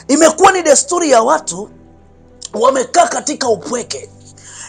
Imekuwa ni desturi ya watu wamekaa katika upweke,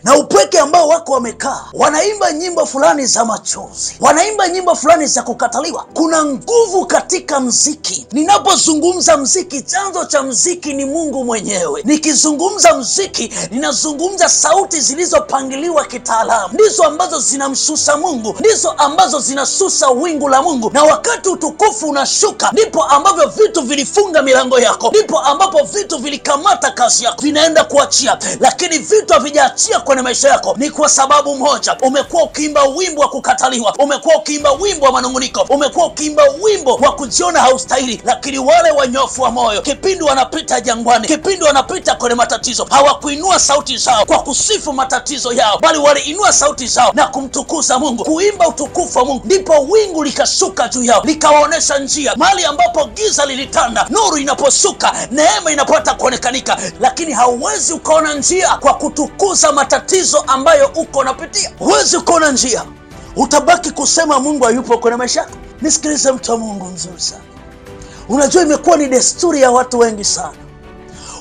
na upweke ambao wako wamekaa, wanaimba nyimbo fulani za machozi, wanaimba nyimbo fulani za kukataliwa. Kuna nguvu katika mziki. Ninapozungumza mziki, chanzo cha mziki ni Mungu mwenyewe. Nikizungumza mziki, ninazungumza sauti zilizopangiliwa kitaalamu, ndizo ambazo zinamshusha Mungu, ndizo ambazo zinashusha wingu la Mungu. Na wakati utukufu unashuka, ndipo ambavyo vitu vilifunga milango yako, ndipo ambapo vitu vilikamata kazi yako, vinaenda kuachia. Lakini vitu havijaachia kwenye maisha yako ni kwa sababu moja: umekuwa ukiimba wimbo wa kukataliwa, umekuwa ukiimba wimbo wa manunguniko, umekuwa ukiimba wimbo wa kujiona haustahili. Lakini wale wanyofu wa moyo, kipindi wanapita jangwani, kipindi wanapita kwenye matatizo, hawakuinua sauti zao kwa kusifu matatizo yao, bali waliinua sauti zao na kumtukuza Mungu, kuimba utukufu wa Mungu. Ndipo wingu likashuka juu yao, likawaonesha njia. Mahali ambapo giza lilitanda, nuru inaposhuka, neema inapata kuonekanika. Lakini hauwezi ukaona njia kwa kutukuza matatizo ambayo uko unapitia. Huwezi ukaona njia, utabaki kusema Mungu hayupo kwenye maisha yako. Nisikilize mtu wa Mungu mzuri sana. Unajua, imekuwa ni desturi ya watu wengi sana,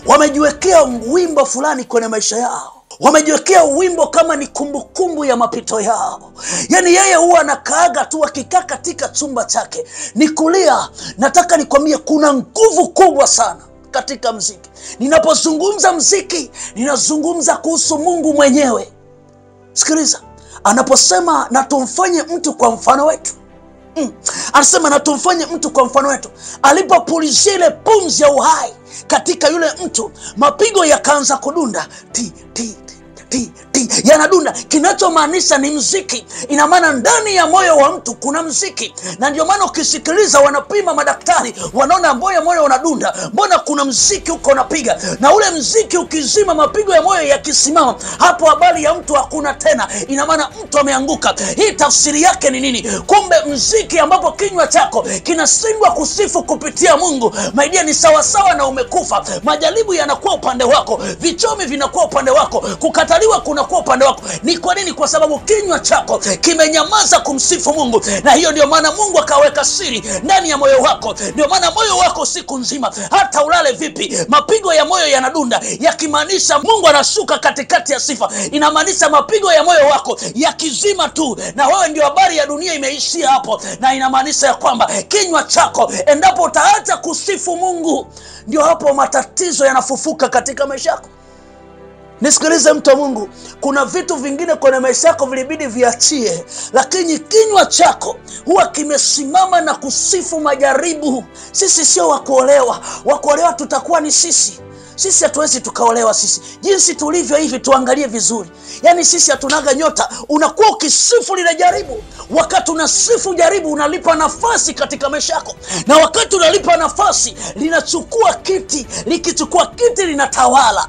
wamejiwekea wimbo fulani kwenye maisha yao, wamejiwekea wimbo kama ni kumbukumbu ya mapito yao. Yani yeye huwa anakaaga tu, akikaa katika chumba chake ni kulia. Nataka nikwambie, kuna nguvu kubwa sana katika mziki. Ninapozungumza mziki, ninazungumza kuhusu Mungu mwenyewe. Sikiliza, anaposema na tumfanye mtu kwa mfano wetu, anasema na tumfanye mtu kwa mfano wetu. Alipopulizia ile pumzi ya uhai katika yule mtu, mapigo yakaanza kudunda, ti ti ti ti, yanadunda. Kinachomaanisha ni mziki. Ina maana ndani ya moyo wa mtu kuna mziki. Na ndio maana ukisikiliza, wanapima madaktari, wanaona moyo unadunda, mbona kuna mziki uko unapiga. Na ule mziki ukizima, mapigo ya moyo yakisimama, hapo habari ya mtu hakuna tena. Ina maana mtu ameanguka. Hii tafsiri yake ni nini? Kumbe mziki ambapo kinywa chako kinashindwa kusifu kupitia Mungu, maidia, ni sawasawa na umekufa. Majaribu yanakuwa upande wako, vichomi vinakuwa upande wako, kukataliwa kunakuwa upande wako. Ni kwa nini? Kwa sababu kinywa chako kimenyamaza kumsifu Mungu. Na hiyo ndio maana Mungu akaweka siri ndani ya moyo wako. Ndio maana moyo wako siku nzima, hata ulale vipi, mapigo ya moyo yanadunda, yakimaanisha Mungu anashuka katikati ya sifa. Inamaanisha mapigo ya moyo wako yakizima tu, na wewe ndio habari ya dunia imeishia hapo. Na inamaanisha ya kwamba kinywa chako, endapo utaacha kusifu Mungu, ndio hapo matatizo yanafufuka katika maisha yako. Nisikilize mtu wa Mungu, kuna vitu vingine kwenye maisha yako vilibidi viachie, lakini kinywa chako huwa kimesimama na kusifu majaribu. Sisi sio wakuolewa. Wakuolewa tutakuwa ni sisi. Sisi hatuwezi tukaolewa sisi. Jinsi tulivyo hivi, tuangalie vizuri. Yani sisi hatunaga nyota. Unakuwa ukisifu lile jaribu. Wakati unasifu jaribu, unalipa nafasi katika maisha yako. Na wakati unalipa nafasi, linachukua kiti. Likichukua kiti, linatawala.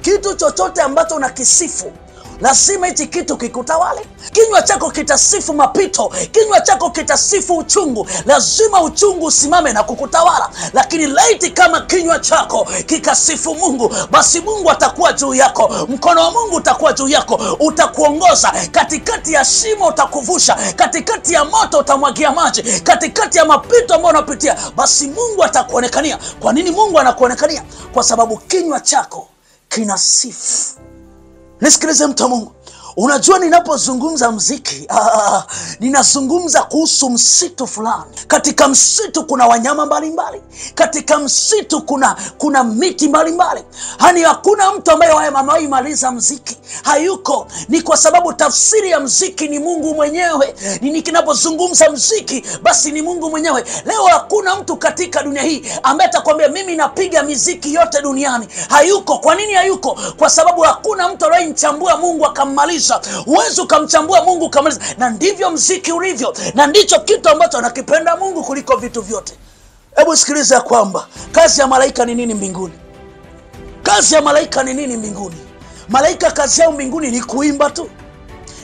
Kitu chochote ambacho unakisifu, lazima hichi kitu kikutawale. Kinywa chako kitasifu mapito, kinywa chako kitasifu uchungu, lazima uchungu usimame na kukutawala. Lakini laiti kama kinywa chako kikasifu Mungu, basi Mungu atakuwa juu yako, mkono wa Mungu utakuwa juu yako, utakuongoza katikati ya shimo, utakuvusha katikati ya moto, utamwagia maji, katikati ya mapito ambayo unapitia, basi Mungu atakuonekania. Kwa nini Mungu anakuonekania? Kwa sababu kinywa chako kinasifu. Nisikilize mtu wa Mungu, unajua ninapozungumza mziki, ninazungumza kuhusu msitu fulani. Katika msitu kuna wanyama mbalimbali, katika msitu kuna miti mbalimbali. Hani hakuna mtu ambaye ameimaliza mziki, hayuko. Ni kwa sababu tafsiri ya mziki ni Mungu mwenyewe. Ninapozungumza mziki, basi ni Mungu mwenyewe. Leo hakuna mtu katika dunia hii ambaye atakwambia mimi napiga miziki yote duniani. Hayuko. Kwa nini hayuko? Kwa sababu hakuna mtu aliyemchambua Mungu akammaliza. Uwezo ukamchambua Mungu ukamaliza. Na ndivyo mziki ulivyo, na ndicho kitu ambacho anakipenda Mungu kuliko vitu vyote. Hebu sikiliza ya kwamba kazi ya malaika ni nini mbinguni? Kazi ya malaika ni nini mbinguni? Malaika kazi yao mbinguni ni kuimba tu,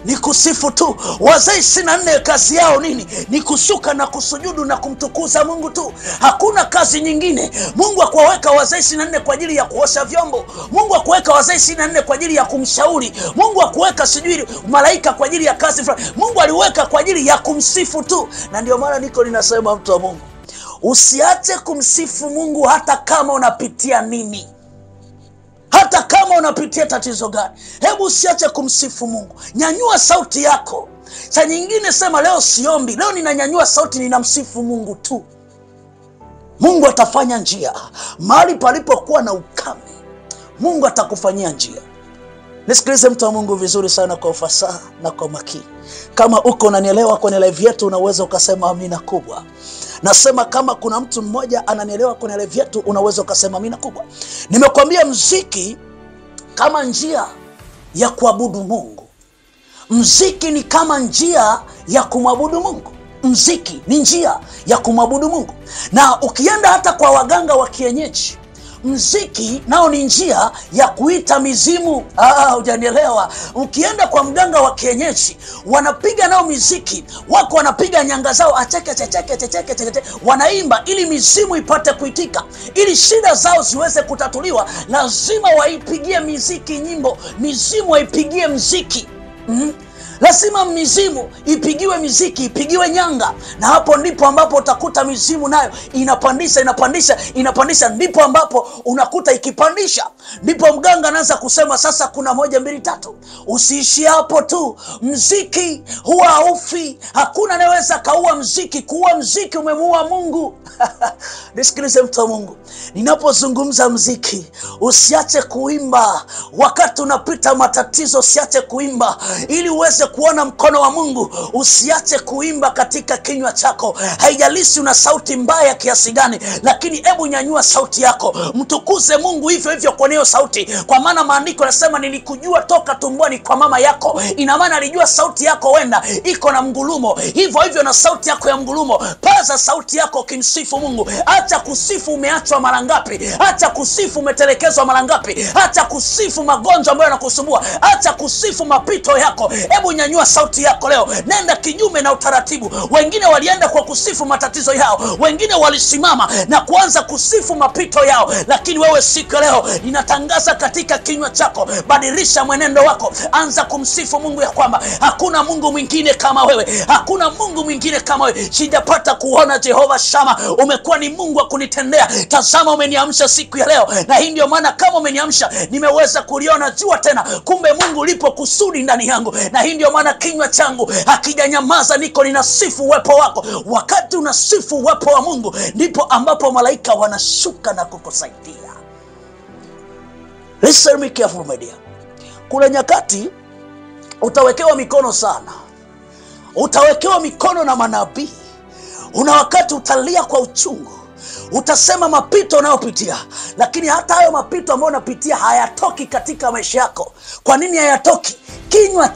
ni kusifu tu. Wazee 24 kazi yao nini? Ni kushuka na kusujudu na kumtukuza Mungu tu. Hakuna kazi nyingine. Mungu hakuwaweka wazee 24 kwa ajili ya kuosha vyombo. Mungu hakuweka wazee 24 kwa ajili ya kumshauri. Mungu hakuweka sijui malaika kwa ajili ya kazi fulani. Mungu aliweka kwa ajili ya kumsifu tu. Na ndio maana niko ninasema mtu wa Mungu, Usiache kumsifu Mungu hata kama unapitia nini. Hata kama unapitia tatizo gani, hebu usiache kumsifu Mungu. Nyanyua sauti yako. Saa nyingine sema, leo siombi, leo ninanyanyua sauti, ninamsifu Mungu tu. Mungu atafanya njia. Mahali palipokuwa na ukame, Mungu atakufanyia njia. Nisikilize mtu wa Mungu vizuri sana, kwa ufasaha na kwa makini. Kama uko unanielewa kwenye live yetu, unaweza ukasema amina kubwa. Nasema kama kuna mtu mmoja ananielewa kwenye live yetu, unaweza ukasema amina kubwa. Nimekwambia muziki kama njia ya kuabudu Mungu. Muziki ni kama njia ya kumwabudu Mungu. Muziki ni njia ya kumwabudu Mungu. Na ukienda hata kwa waganga wa kienyeji, muziki nao ni njia ya kuita mizimu. Hujanielewa? Ukienda kwa mganga wa kienyeji, wanapiga nao muziki, wako wanapiga nyanga zao, acheke checheke checheke checheke, wanaimba ili mizimu ipate kuitika, ili shida zao ziweze kutatuliwa. Lazima waipigie muziki nyimbo, mizimu waipigie muziki. Lazima mizimu ipigiwe muziki, ipigiwe nyanga. Na hapo ndipo ambapo utakuta mizimu nayo inapandisha. Ndipo ambapo unakuta ikipandisha, ndipo mganga anaanza kusema sasa kuna 1 2 3. Usiishi hapo tu. Muziki huwa haufi. Hakuna anayeweza kaua muziki. Kuua muziki umemuua Mungu. Nisikilize mtu wa Mungu, ninapozungumza muziki, usiache kuimba wakati unapita matatizo. Usiache kuimba ili uweze kuona mkono wa Mungu. Usiache kuimba katika kinywa chako. Haijalishi una sauti mbaya kiasi gani, lakini hebu nyanyua sauti yako, mtukuze Mungu hivyo hivyo kwa hiyo sauti. Kwa maana maandiko yanasema, nilikujua toka tumboni kwa mama yako. Ina maana alijua sauti yako wenda iko na mgulumo. Hivyo hivyo na sauti yako ya mgulumo, paza sauti yako kimsifu Mungu. Acha kusifu umeachwa mara ngapi. Acha kusifu umetelekezwa mara ngapi. Acha kusifu magonjwa ambayo yanakusumbua. Acha kusifu mapito yako. Hebu nyanyua sauti yako leo. Nenda kinyume na utaratibu. Wengine walienda kwa kusifu matatizo yao, wengine walisimama na kuanza kusifu mapito yao. Lakini wewe siku leo ninatangaza katika kinywa chako, badilisha mwenendo wako. Anza kumsifu Mungu ya kwamba hakuna Mungu mwingine kama wewe. Hakuna Mungu mwingine kama wewe. Sijapata kuona Jehova Shama, umekuwa ni Mungu wa kunitendea. Tazama, umeniamsha siku ya leo, na hii ndio maana kama umeniamsha nimeweza kuliona jua tena. Kumbe Mungu lipo kusudi ndani yangu, na hii ndio maana kinywa changu hakijanyamaza. Niko ninasifu uwepo wako. Wakati unasifu uwepo wa Mungu, ndipo ambapo malaika wanashuka na kukusaidia. Listen me careful my dear. Kuna nyakati utawekewa mikono sana. Utawekewa mikono na manabii. Una wakati utalia kwa uchungu. Utasema mapito unayopitia, lakini hata hayo mapito ambayo unapitia hayatoki katika maisha yako. Kwa nini hayatoki? Kinywa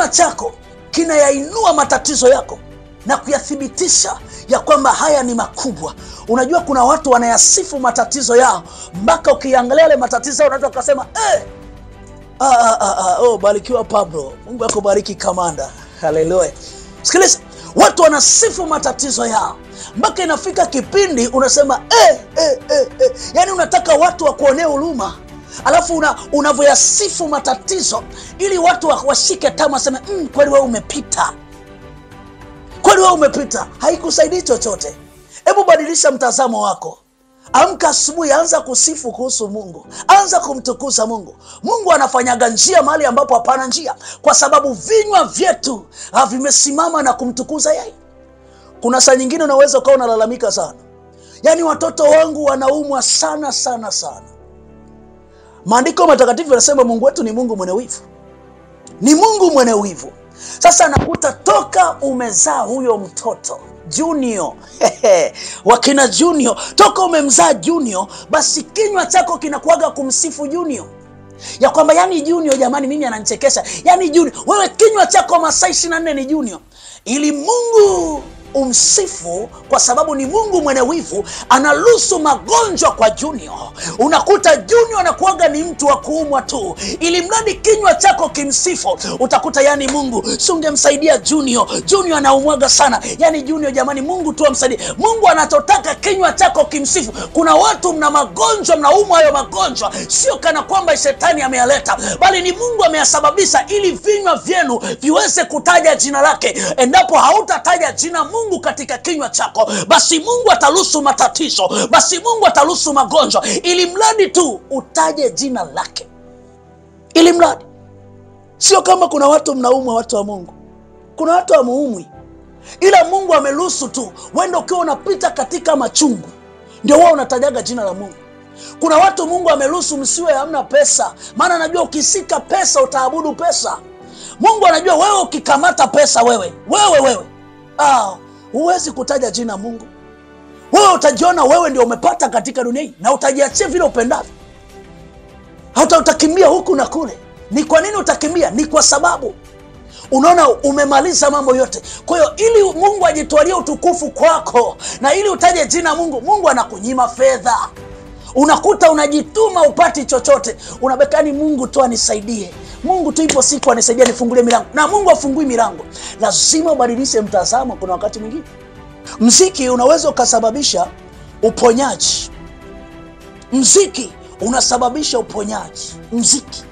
chako kinayainua matatizo yako na kuyathibitisha ya kwamba haya ni makubwa. Unajua kuna watu wanayasifu matatizo yao, mpaka ukiangalia ile matatizo unaweza kusema barikiwa Pablo, Mungu akubariki Kamanda. Haleluya. Sikiliza, watu wanasifu matatizo yao mpaka inafika kipindi unasema yani unataka watu wakuonee huruma. Alafu unavyoyasifu matatizo ili watu washike tamu, waseme kweli wewe umepita. Kweli wewe umepita. Haikusaidii chochote. Hebu badilisha mtazamo wako. Amka asubuhi, anza kusifu kuhusu Mungu. Anza kumtukuza Mungu. Mungu anafanyaga njia mahali ambapo hapana njia, kwa sababu vinywa vyetu vimesimama na kumtukuza yeye. Kuna saa nyingine unaweza ukawa unalalamika sana, yani watoto wangu wanaumwa sana sana sana. Maandiko matakatifu yanasema Mungu wetu ni Mungu mwenye wivu. Ni Mungu mwenye wivu. Sasa nakuta toka umezaa huyo mtoto Junior, wakina Junior, toka umemzaa Junior, basi kinywa chako kinakuaga kumsifu Junior. Ya kwamba yani Junior, jamani mimi ananichekesha. Yani Junior, wewe kinywa chako masaa 24 ni Junior. Ili Mungu umsifu, kwa sababu ni Mungu mwenye wivu, analusu magonjwa kwa Junior. Unakuta Junior anakuaga ni mtu wa kuumwa tu, ili mradi kinywa chako kimsifu. Utakuta yani Mungu sungemsaidia Junior. Junior anaumwaga sana. Yani Junior, jamani Mungu tu amsaidie. Mungu anatotaka kinywa chako kimsifu. Kuna watu mna magonjwa, mnaumwa hayo magonjwa, sio kana kwamba shetani ameyaleta, bali ni Mungu ameyasababisha ili vinywa vyenu viweze kutaja jina lake. Endapo hautataja jina Mungu Mungu katika kinywa chako, basi Mungu ataruhusu matatizo, basi Mungu ataruhusu magonjwa, ili mradi tu utaje jina lake. Ili mradi. Sio kama kuna watu mnaumwa, watu wa Mungu. Kuna watu hamuumwi, ila Mungu ameruhusu tu. Wewe ukiwa unapita katika machungu, ndio wewe unatajaga jina la Mungu. Kuna watu Mungu ameruhusu msiwe hamna pesa, maana anajua ukisika pesa utaabudu pesa. Mungu anajua wewe ukikamata pesa wewe huwezi kutaja jina Mungu. Wewe utajiona wewe ndio umepata katika dunia hii, na utajiachia vile upendavyo. Hata utakimbia huku na kule. Ni kwa nini utakimbia? Ni kwa sababu unaona umemaliza mambo yote. Kwa hiyo ili Mungu ajitwalie utukufu kwako, na ili utaje jina Mungu, Mungu anakunyima fedha. Unakuta unajituma upati chochote. Unabekani Mungu tu anisaidie. Mungu tu ipo siku anisaidia nifungulie milango. Na Mungu afungui milango. Lazima ubadilishe mtazamo kuna wakati mwingine. Mziki unaweza ukasababisha uponyaji. Mziki unasababisha uponyaji. Mziki.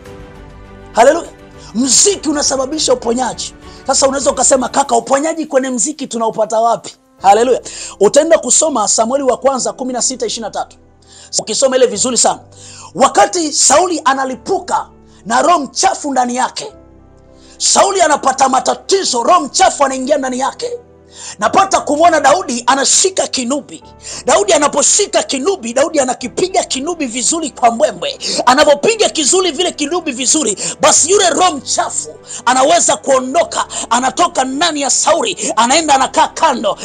Haleluya. Mziki unasababisha uponyaji. Sasa unaweza ukasema, kaka, uponyaji kwenye mziki tunaupata wapi? Haleluya. Utaenda kusoma Samueli wa kwanza 16:23. Ukisoma ile vizuri sana. Wakati Sauli analipuka na roho mchafu ndani yake, Sauli anapata matatizo, roho mchafu anaingia ndani yake. Napata kumwona Daudi anashika kinubi. Daudi anaposhika kinubi, Daudi anakipiga kinubi vizuri kwa mbwembwe. Anapopiga kizuri vile kinubi vizuri, basi yule roho mchafu anaweza kuondoka. Anatoka ndani ya Sauli, anaenda anakaa kando,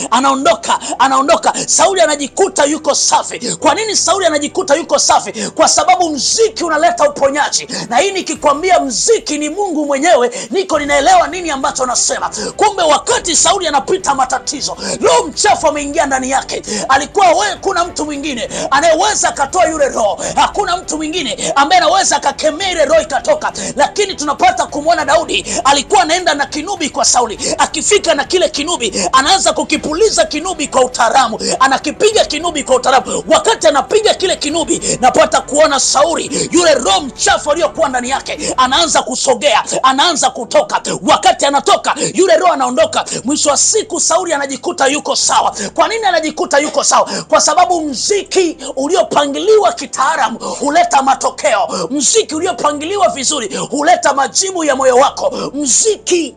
anaondoka. Sauli anajikuta yuko safi. Kwa nini Sauli anajikuta yuko safi? Kwa sababu mziki unaleta uponyaji. Na hii nikikwambia mziki ni Mungu mwenyewe, niko ninaelewa nini ambacho anasema. Kumbe wakati Sauli anapita matatizo, roho mchafu ameingia ndani yake. Alikuwa kuna mtu mwingine anayeweza akatoa yule roho. Hakuna mtu mwingine ambaye anaweza akakemea ile roho ikatoka. Lakini tunapata kumwona Daudi alikuwa anaenda na kinubi kwa Sauli. Akifika na kile kinubi, anaanza kukipuliza kinubi kwa utaalamu. Anakipiga kinubi kwa utaalamu. Wakati anapiga kile kinubi, napata kuona Sauli, yule roho mchafu aliyokuwa ndani yake, anaanza kusogea, anaanza kutoka. Wakati anatoka, yule roho anaondoka. Mwisho wa siku Sauli anajikuta yuko sawa. Kwa nini anajikuta yuko sawa? Kwa sababu mziki uliopangiliwa kitaalamu huleta matokeo. Mziki uliopangiliwa vizuri huleta majibu ya moyo wako. Mziki.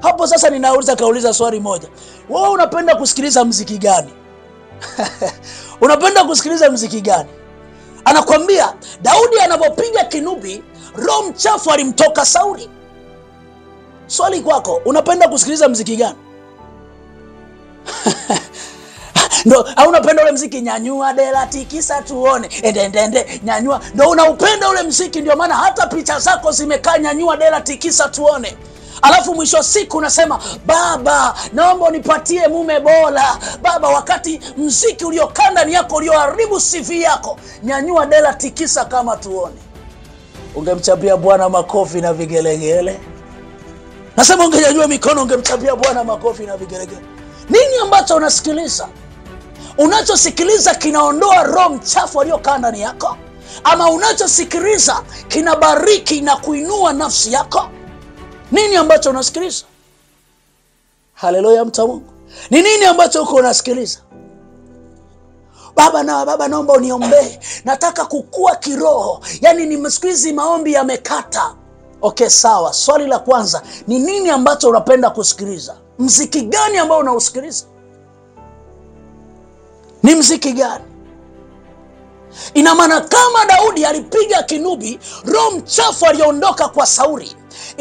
Hapo sasa kauliza swali moja. Wewe unapenda kusikiliza mziki gani? Unapenda kusikiliza mziki gani? Anakwambia Daudi anapopiga kinubi, roho mchafu alimtoka Sauli. Swali kwako, unapenda kusikiliza mziki gani? Ndo au unapenda ule mziki nyanyua dela tikisa tuone endende nyanyua, ndo unaupenda ule mziki? Ndio maana hata picha zako zimekaa nyanyua dela tikisa tuone. Alafu mwisho wa siku unasema, baba naomba unipatie mume bora. Baba, wakati mziki uliokaa ndani yako ulioharibu CV yako, nyanyua dela tikisa kama tuone. Ungemchapia Bwana makofi na vigelegele. Nasema ungenyanyua mikono, ungemchapia Bwana makofi na vigelegele. Nini ambacho unasikiliza? Unachosikiliza kinaondoa roho mchafu aliyokaa ndani yako, ama unachosikiliza kinabariki na kuinua nafsi yako? Nini ambacho unasikiliza? Haleluya, mtu wa Mungu. Ni nini ambacho uko unasikiliza? Baba naomba uniombee. Nataka kukua kiroho. Yaani ni msikizi maombi yamekata. Okay, sawa. Swali la kwanza, ni nini ambacho unapenda kusikiliza? Mziki gani ambao unausikiliza? Ni mziki gani? Ina maana kama Daudi alipiga kinubi, roho mchafu aliondoka kwa Sauli.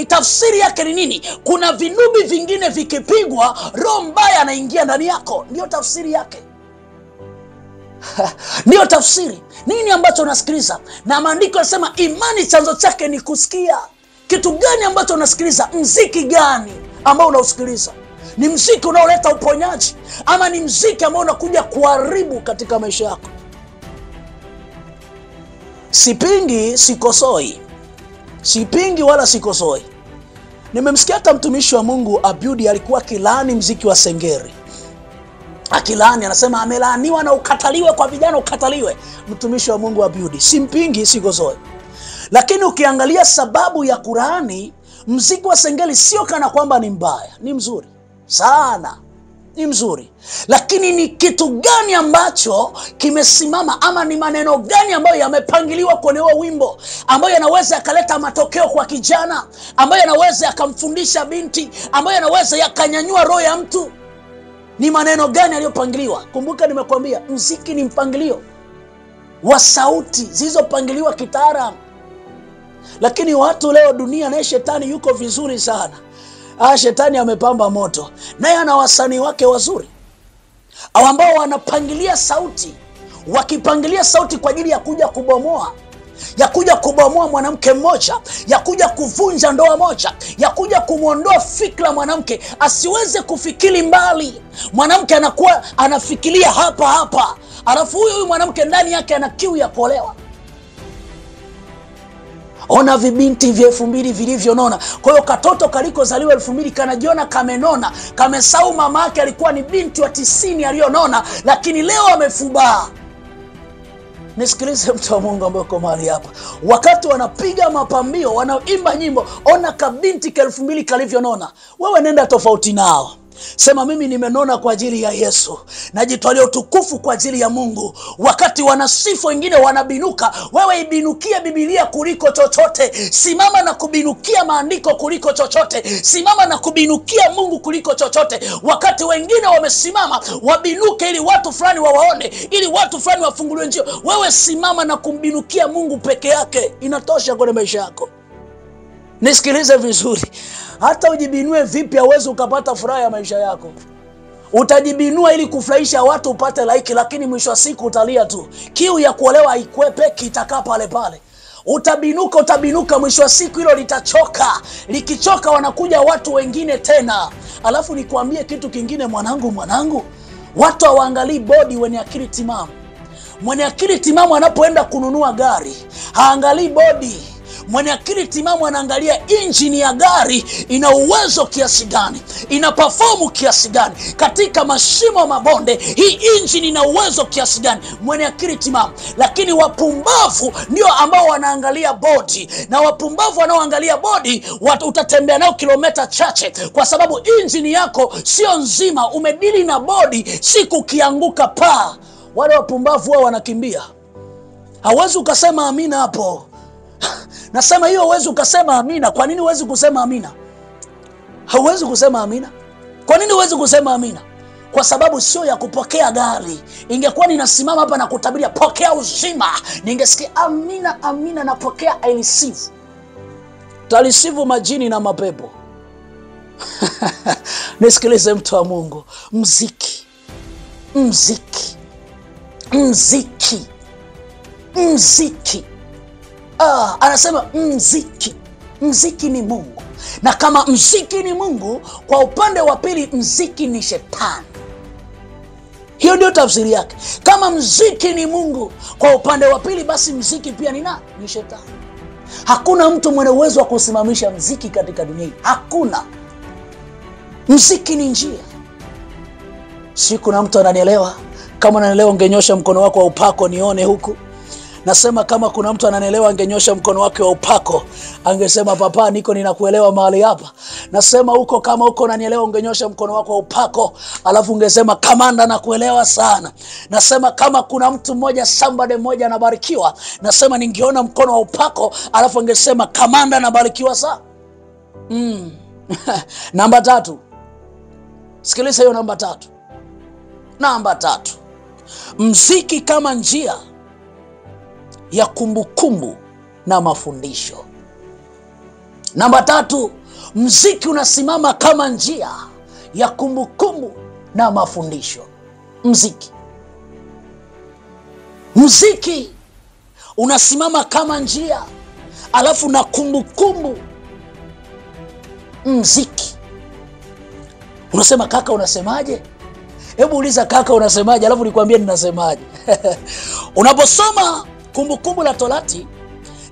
Tafsiri yake ni nini? Kuna vinubi vingine vikipigwa, roho mbaya anaingia ndani yako. Ndio tafsiri yake. Ndio tafsiri. Nini ambacho unasikiliza? Na maandiko yanasema imani chanzo chake ni kusikia. Kitu gani ambacho unasikiliza? Mziki gani ambao unausikiliza? Ni mziki unaoleta uponyaji, ama ni mziki ambao unakuja kuharibu katika maisha yako? Sipingi, sikosoi. Sipingi wala sikosoi. Nimemsikia hata mtumishi wa Mungu Abiudi alikuwa akilaani mziki wa sengeri. Akilaani, anasema amelaaniwa na ukataliwe kwa vijana, ukataliwe. Mtumishi wa Mungu Abiudi, simpingi, sikosoi. Lakini ukiangalia sababu ya kulaani mziki wa sengeri, sio kana kwamba ni mbaya, ni mzuri sana. ni mzuri, lakini ni kitu gani ambacho kimesimama, ama ni maneno gani ambayo yamepangiliwa kwenye huo wimbo ambayo yanaweza yakaleta matokeo kwa kijana, ambayo yanaweza yakamfundisha binti, ambayo yanaweza yakanyanyua roho ya mtu? Ni maneno gani yaliyopangiliwa? Kumbuka nimekwambia muziki ni mpangilio wa sauti zilizopangiliwa kitaalamu. Lakini watu leo, dunia na shetani yuko vizuri sana. Shetani amepamba moto, naye ana wasanii wake wazuri ambao wanapangilia sauti, wakipangilia sauti kwa ajili ya kuja kubomoa, ya kuja kubomoa mwanamke mmoja, ya kuja kuvunja ndoa moja, ya kuja kumwondoa fikra mwanamke asiweze kufikiri mbali. Mwanamke anakuwa anafikiria hapa hapa, alafu huyu mwanamke ndani yake ana kiu ya kuolewa. Ona vibinti vya 2000 vilivyonona. Kwa hiyo katoto kalikozaliwa 2000 kanajiona kamenona, kamesahau mama yake alikuwa ni binti wa 90 aliyonona, lakini leo amefubaa. Nisikilize mtu wa Mungu ambaye uko mahali hapa. Wakati wanapiga mapambio, wanaimba nyimbo, ona kabinti ka 2000 kalivyonona. Wewe nenda tofauti nao. Sema mimi nimenona kwa ajili ya Yesu, najitolea utukufu kwa ajili ya Mungu. Wakati wanasifu wengine wanabinuka, wewe ibinukie Biblia kuliko chochote. Simama na kubinukia maandiko kuliko chochote. Simama na kubinukia Mungu kuliko chochote. Wakati wengine wamesimama wabinuke ili watu fulani wawaone, ili watu fulani wafunguliwe njia, wewe simama na kumbinukia Mungu peke yake. Inatosha kwenye maisha yako. Nisikilize vizuri. Hata ujibinue vipi hauwezi ukapata furaha ya maisha yako. Utajibinua ili kufurahisha watu upate like, lakini mwisho wa siku utalia tu. Kiu ya kuolewa haikwepeki, itakaa pale pale. Utabinuka mwisho wa siku hilo litachoka. Likichoka wanakuja watu wengine tena. Alafu nikuambie kitu kingine mwanangu. Watu hawaangalii body wenye akili timamu. Mwenye akili timamu anapoenda kununua gari, haangalii body. Mwenye akili timamu anaangalia injini ya gari ina uwezo kiasi gani, ina perform kiasi gani katika mashimo mabonde, hii injini ina uwezo kiasi gani. Mwenye akili timamu. Lakini wapumbavu ndio ambao wanaangalia body, na wapumbavu wanaoangalia body utatembea nao kilomita chache, kwa sababu injini yako sio nzima. Umedili na body, siku kianguka paa. Wale wapumbavu wao wanakimbia. Hawezi ukasema amina hapo. Nasema hiyo huwezi ukasema amina. Kwa nini huwezi kusema amina? Hauwezi kusema amina. Kwa nini huwezi kusema amina? Kwa sababu sio ya kupokea gari. Ingekuwa ninasimama hapa na kutabiria pokea uzima, ningesikia amina napokea, I receive. Talisivu majini na mapepo. Nisikilize mtu wa Mungu. Mziki. Anasema mziki ni Mungu. Na kama mziki ni Mungu, kwa upande wa pili mziki ni shetani. Hiyo ndio tafsiri yake. Kama mziki ni Mungu, kwa upande wa pili basi mziki pia ni shetani. Hakuna mtu mwenye uwezo wa kusimamisha mziki katika dunia hii. Hakuna. Mziki ni njia. Si kuna mtu ananielewa? Kama ananielewa ungenyosha mkono wako wa upako nione huku. Nasema kama kuna mtu ananielewa angenyosha mkono wake wa upako, angesema papa niko ninakuelewa mahali hapa. Nasema huko, kama huko unanielewa ungenyosha mkono wako wa upako, alafu ungesema kamanda nakuelewa sana. Nasema kama kuna mtu mmoja, somebody mmoja anabarikiwa, nasema ningeona mkono wa upako, alafu angesema kamanda anabarikiwa sana. Namba 3. Sikiliza hiyo namba 3. Namba 3. Mziki kama njia ya kumbukumbu na mafundisho. Namba 3, mziki unasimama kama njia ya kumbukumbu na mafundisho. Mziki unasimama kama njia, alafu na kumbukumbu. Mziki. Unasema kaka unasemaje? Hebu uliza kaka unasemaje, alafu nikwambie ninasemaje. Unaposoma Kumbukumbu la Torati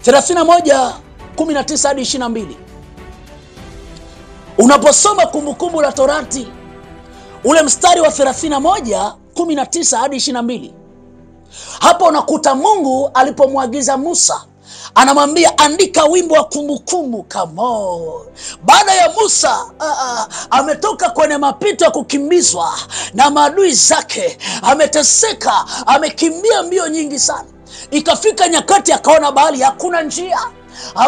31:19 hadi 22. Unaposoma Kumbukumbu la Torati ule mstari wa 31:19 hadi 22. Hapo unakuta Mungu alipomwagiza Musa anamwambia andika wimbo wa kumbukumbu. Come on. Baada ya Musa ametoka kwenye mapito ya kukimbizwa na maadui zake, ameteseka, amekimbia mbio nyingi sana. Ikafika nyakati akaona bahari hakuna njia.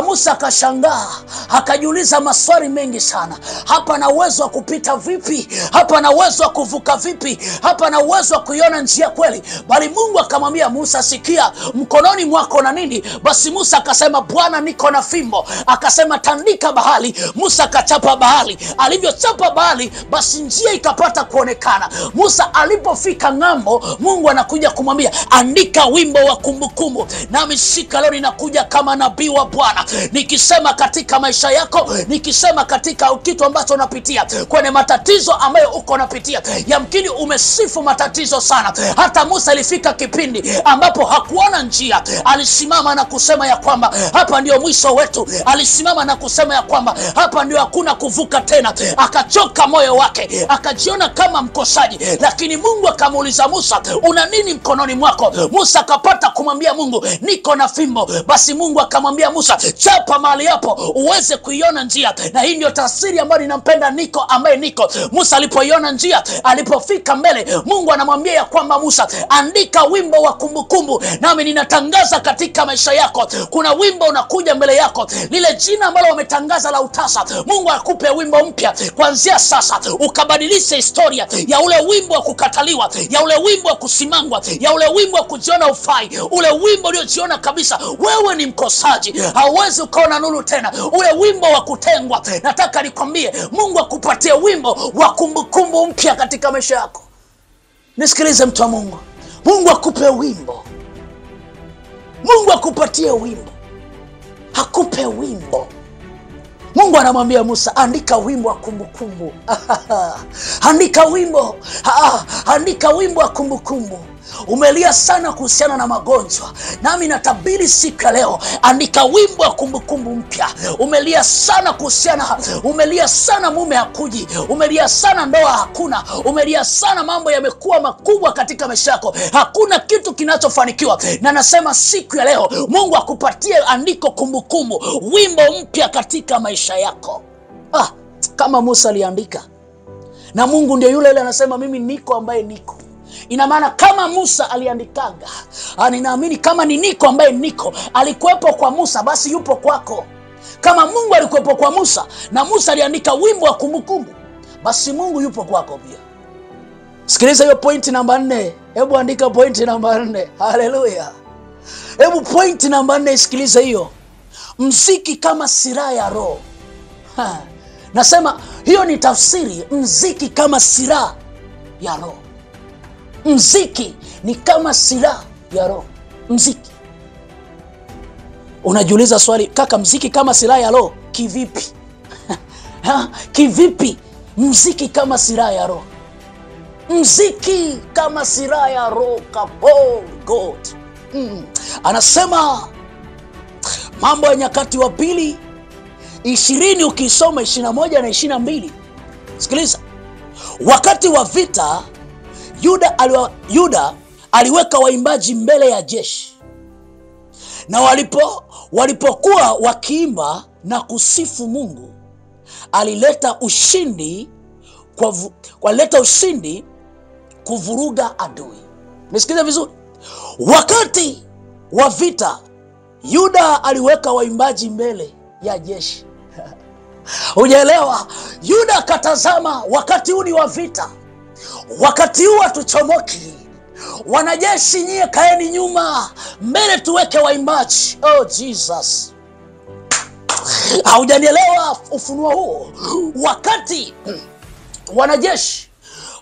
Musa akashangaa, akajiuliza maswali mengi sana. Hapa na uwezo wa kupita vipi? Hapa na uwezo wa kuvuka vipi? Hapa na uwezo wa kuiona njia kweli? Bali Mungu akamwambia Musa, sikia, mkononi mwako na nini? Basi Musa akasema, Bwana, niko na fimbo. Akasema, tandika bahari. Musa akachapa bahari. Alivyochapa bahari, basi njia ikapata kuonekana. Musa alipofika ng'ambo, Mungu anakuja kumwambia, andika wimbo wa kumbukumbu. Nami shika leo ninakuja kama nabii wa Bwana, nikisema katika maisha yako, nikisema katika kitu ambacho unapitia, kwenye matatizo ambayo uko unapitia. Yamkini umesifu matatizo sana. Hata Musa ilifika kipindi ambapo hakuona njia. Alisimama na kusema ya kwamba hapa ndio mwisho wetu. Alisimama na kusema ya kwamba hapa ndio hakuna kuvuka tena. Akachoka moyo wake, akajiona kama mkosaji. Lakini Mungu akamuuliza Musa, una nini mkononi mwako? Musa akapata kumwambia Mungu, niko na fimbo. Basi Mungu akamwambia Musa, chapa mahali hapo uweze kuiona njia. Na hii ndio tafsiri ambayo ninampenda Niko, ambaye Niko, Musa alipoiona njia, alipofika mbele, Mungu anamwambia ya kwamba Musa, andika wimbo wa kumbukumbu. Nami ninatangaza katika maisha yako, kuna wimbo unakuja mbele yako. Lile jina ambalo wametangaza la utasa, Mungu akupe wimbo mpya kuanzia sasa. Ukabadilisha historia ya ule wimbo wa kukataliwa, ya ule wimbo wa kusimangwa, ya ule wimbo wa kujiona ufai, ule wimbo uliojiona kabisa wewe ni mkosaji, hauwezi ukaona nuru tena, ule wimbo wa kutengwa. Nataka nikwambie, Mungu akupatie wimbo wa kumbukumbu mpya katika maisha yako. Nisikilize mtu wa Mungu, Mungu akupe wimbo. Mungu akupatie wimbo, akupe wimbo. Mungu anamwambia Musa, andika wimbo wa kumbukumbu. Andika wimbo, andika wimbo wa kumbukumbu. Umelia sana kuhusiana na magonjwa, nami natabiri siku ya leo, andika wimbo wa kumbukumbu mpya. Umelia sana kuhusiana, umelia sana mume hakuji, umelia sana ndoa hakuna, umelia sana mambo yamekuwa makubwa katika maisha yako, hakuna kitu kinachofanikiwa. Na nasema siku ya leo, Mungu akupatie andiko kumbukumbu, wimbo mpya katika maisha yako. Kama Musa aliandika, na Mungu ndio yule anasema mimi niko ambaye niko. Ina maana kama Musa aliandikaga, ninaamini kama ni Niko ambaye niko alikuwepo kwa Musa, basi yupo kwako. Kama Mungu alikuwepo kwa Musa na Musa aliandika wimbo wa kumbukumbu, basi Mungu yupo kwako pia. Sikiliza hiyo pointi namba 4. Hebu andika pointi namba 4. Haleluya. Hebu pointi namba 4 sikiliza hiyo. Mziki kama silaha ya roho. Nasema hiyo ni tafsiri, mziki kama silaha ya roho. Mziki ni kama silaha ya roho. Mziki. Unajiuliza swali, kaka, mziki kama silaha ya roho kivipi? Kivipi mziki kama silaha ya roho? Mziki kama silaha ya roho, oh God. Anasema Mambo ya Nyakati wa Pili 20, ukisoma 21 na 22. Sikiliza. Wakati wa vita, Yuda aliweka waimbaji mbele ya jeshi, na walipokuwa wakiimba na kusifu Mungu, alileta ushindi kuvuruga adui. Nisikize vizuri. Wakati wa vita, Yuda aliweka waimbaji mbele ya jeshi. Hujaelewa? Yuda akatazama, wakati huu ni wa vita, wakati huu hatuchomoki. Wanajeshi nyie kaeni nyuma, mbele tuweke waimbaji. Oh Jesus. Haujanielewa ufunuo huo? Wakati wanajeshi,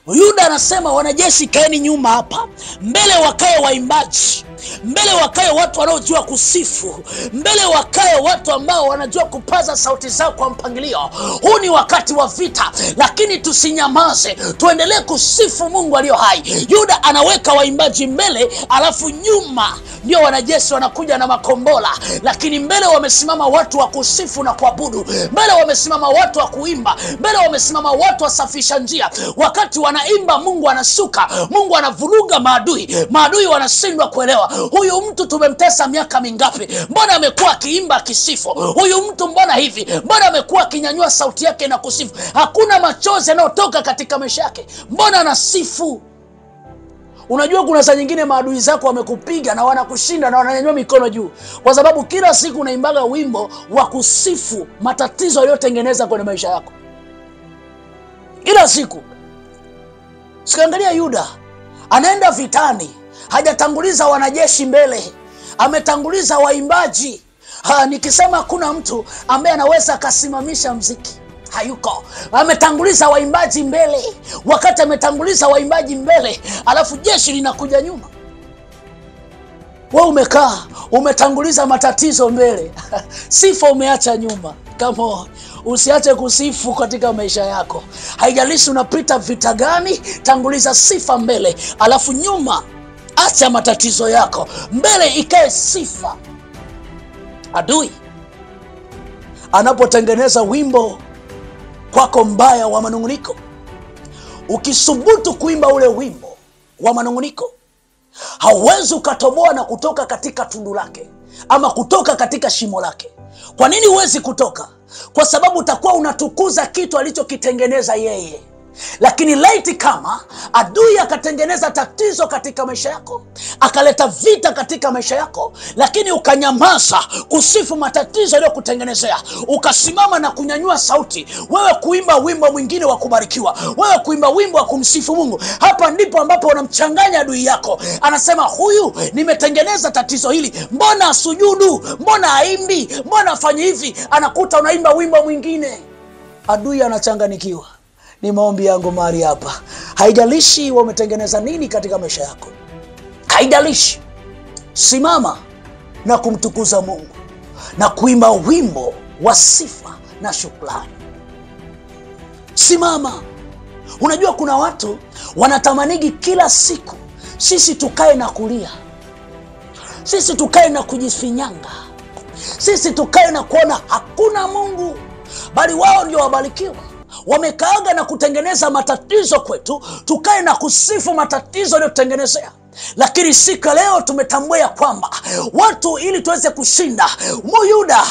Yuda anasema wanajeshi kaeni nyuma hapa, mbele wakae waimbaji, mbele wakae watu wanaojua kusifu, mbele wakae watu ambao wanajua kupaza sauti zao kwa mpangilio. Huu ni wakati wa vita, lakini tusinyamaze, tuendelee kusifu Mungu aliye hai. Yuda anaweka waimbaji mbele, alafu nyuma ndio wanajeshi wanakuja na makombola, lakini mbele wamesimama watu wa kusifu na kuabudu, mbele wamesimama watu wa kuimba, mbele wamesimama watu wasafisha njia. Wakati wa wanaimba Mungu anasuka, Mungu anavuruga maadui, maadui wanashindwa kuelewa. Huyu mtu tumemtesa miaka mingapi? Mbona amekuwa akiimba akisifu? Huyu mtu mbona hivi? Mbona amekuwa akinyanyua sauti yake na kusifu? Hakuna machozi yanayotoka katika maisha yake, mbona anasifu? Unajua kuna saa nyingine maadui zako wamekupiga na wanakushinda na wananyanyua mikono juu, kwa sababu kila siku unaimbaga wimbo wa kusifu matatizo aliyotengeneza kwenye maisha yako. Kila siku. Sikaangalia Yuda, anaenda vitani, hajatanguliza wanajeshi mbele, ametanguliza waimbaji. Nikisema hakuna mtu ambaye anaweza akasimamisha mziki, hayuko. Ametanguliza waimbaji mbele. Wakati ametanguliza waimbaji mbele, alafu jeshi linakuja nyuma. Wewe umekaa, umetanguliza matatizo mbele. Sifa umeacha nyuma. Come on. Usiache kusifu katika maisha yako. Haijalishi unapita vita gani, tanguliza sifa mbele, alafu nyuma acha matatizo yako, mbele ikae sifa. Adui anapotengeneza wimbo kwako mbaya wa manunguniko, ukisubutu kuimba ule wimbo wa manunguniko, hauwezi ukatoboa na kutoka katika tundu lake ama kutoka katika shimo lake. Kwa nini huwezi kutoka? Kwa sababu utakuwa unatukuza kitu alichokitengeneza yeye. Lakini laiti kama adui akatengeneza tatizo katika maisha yako, akaleta vita katika maisha yako, lakini ukanyamaza kusifu matatizo aliyokutengenezea, ukasimama na kunyanyua sauti, wewe kuimba wimbo mwingine wa kubarikiwa, wewe kuimba wimbo wa kumsifu Mungu, hapa ndipo ambapo unamchanganya adui yako. Anasema, huyu nimetengeneza tatizo hili, mbona asujudu, mbona aimbi, mbona afanye hivi? Anakuta unaimba wimbo mwingine. Adui anachanganikiwa. Ni maombi yangu mahali hapa, haijalishi wametengeneza nini katika maisha yako, haijalishi, simama na kumtukuza Mungu na kuimba wimbo wa sifa na shukrani. Simama. Unajua kuna watu wanatamanigi kila siku sisi tukae na kulia, sisi tukae na kujifinyanga, sisi tukae na kuona hakuna Mungu, bali wao ndio wabarikiwa. Wamekaaga na kutengeneza matatizo kwetu, tukae na kusifu matatizo aliyotengenezea. Lakini siku leo tumetambua ya kwamba watu, ili tuweze kushinda Yuda,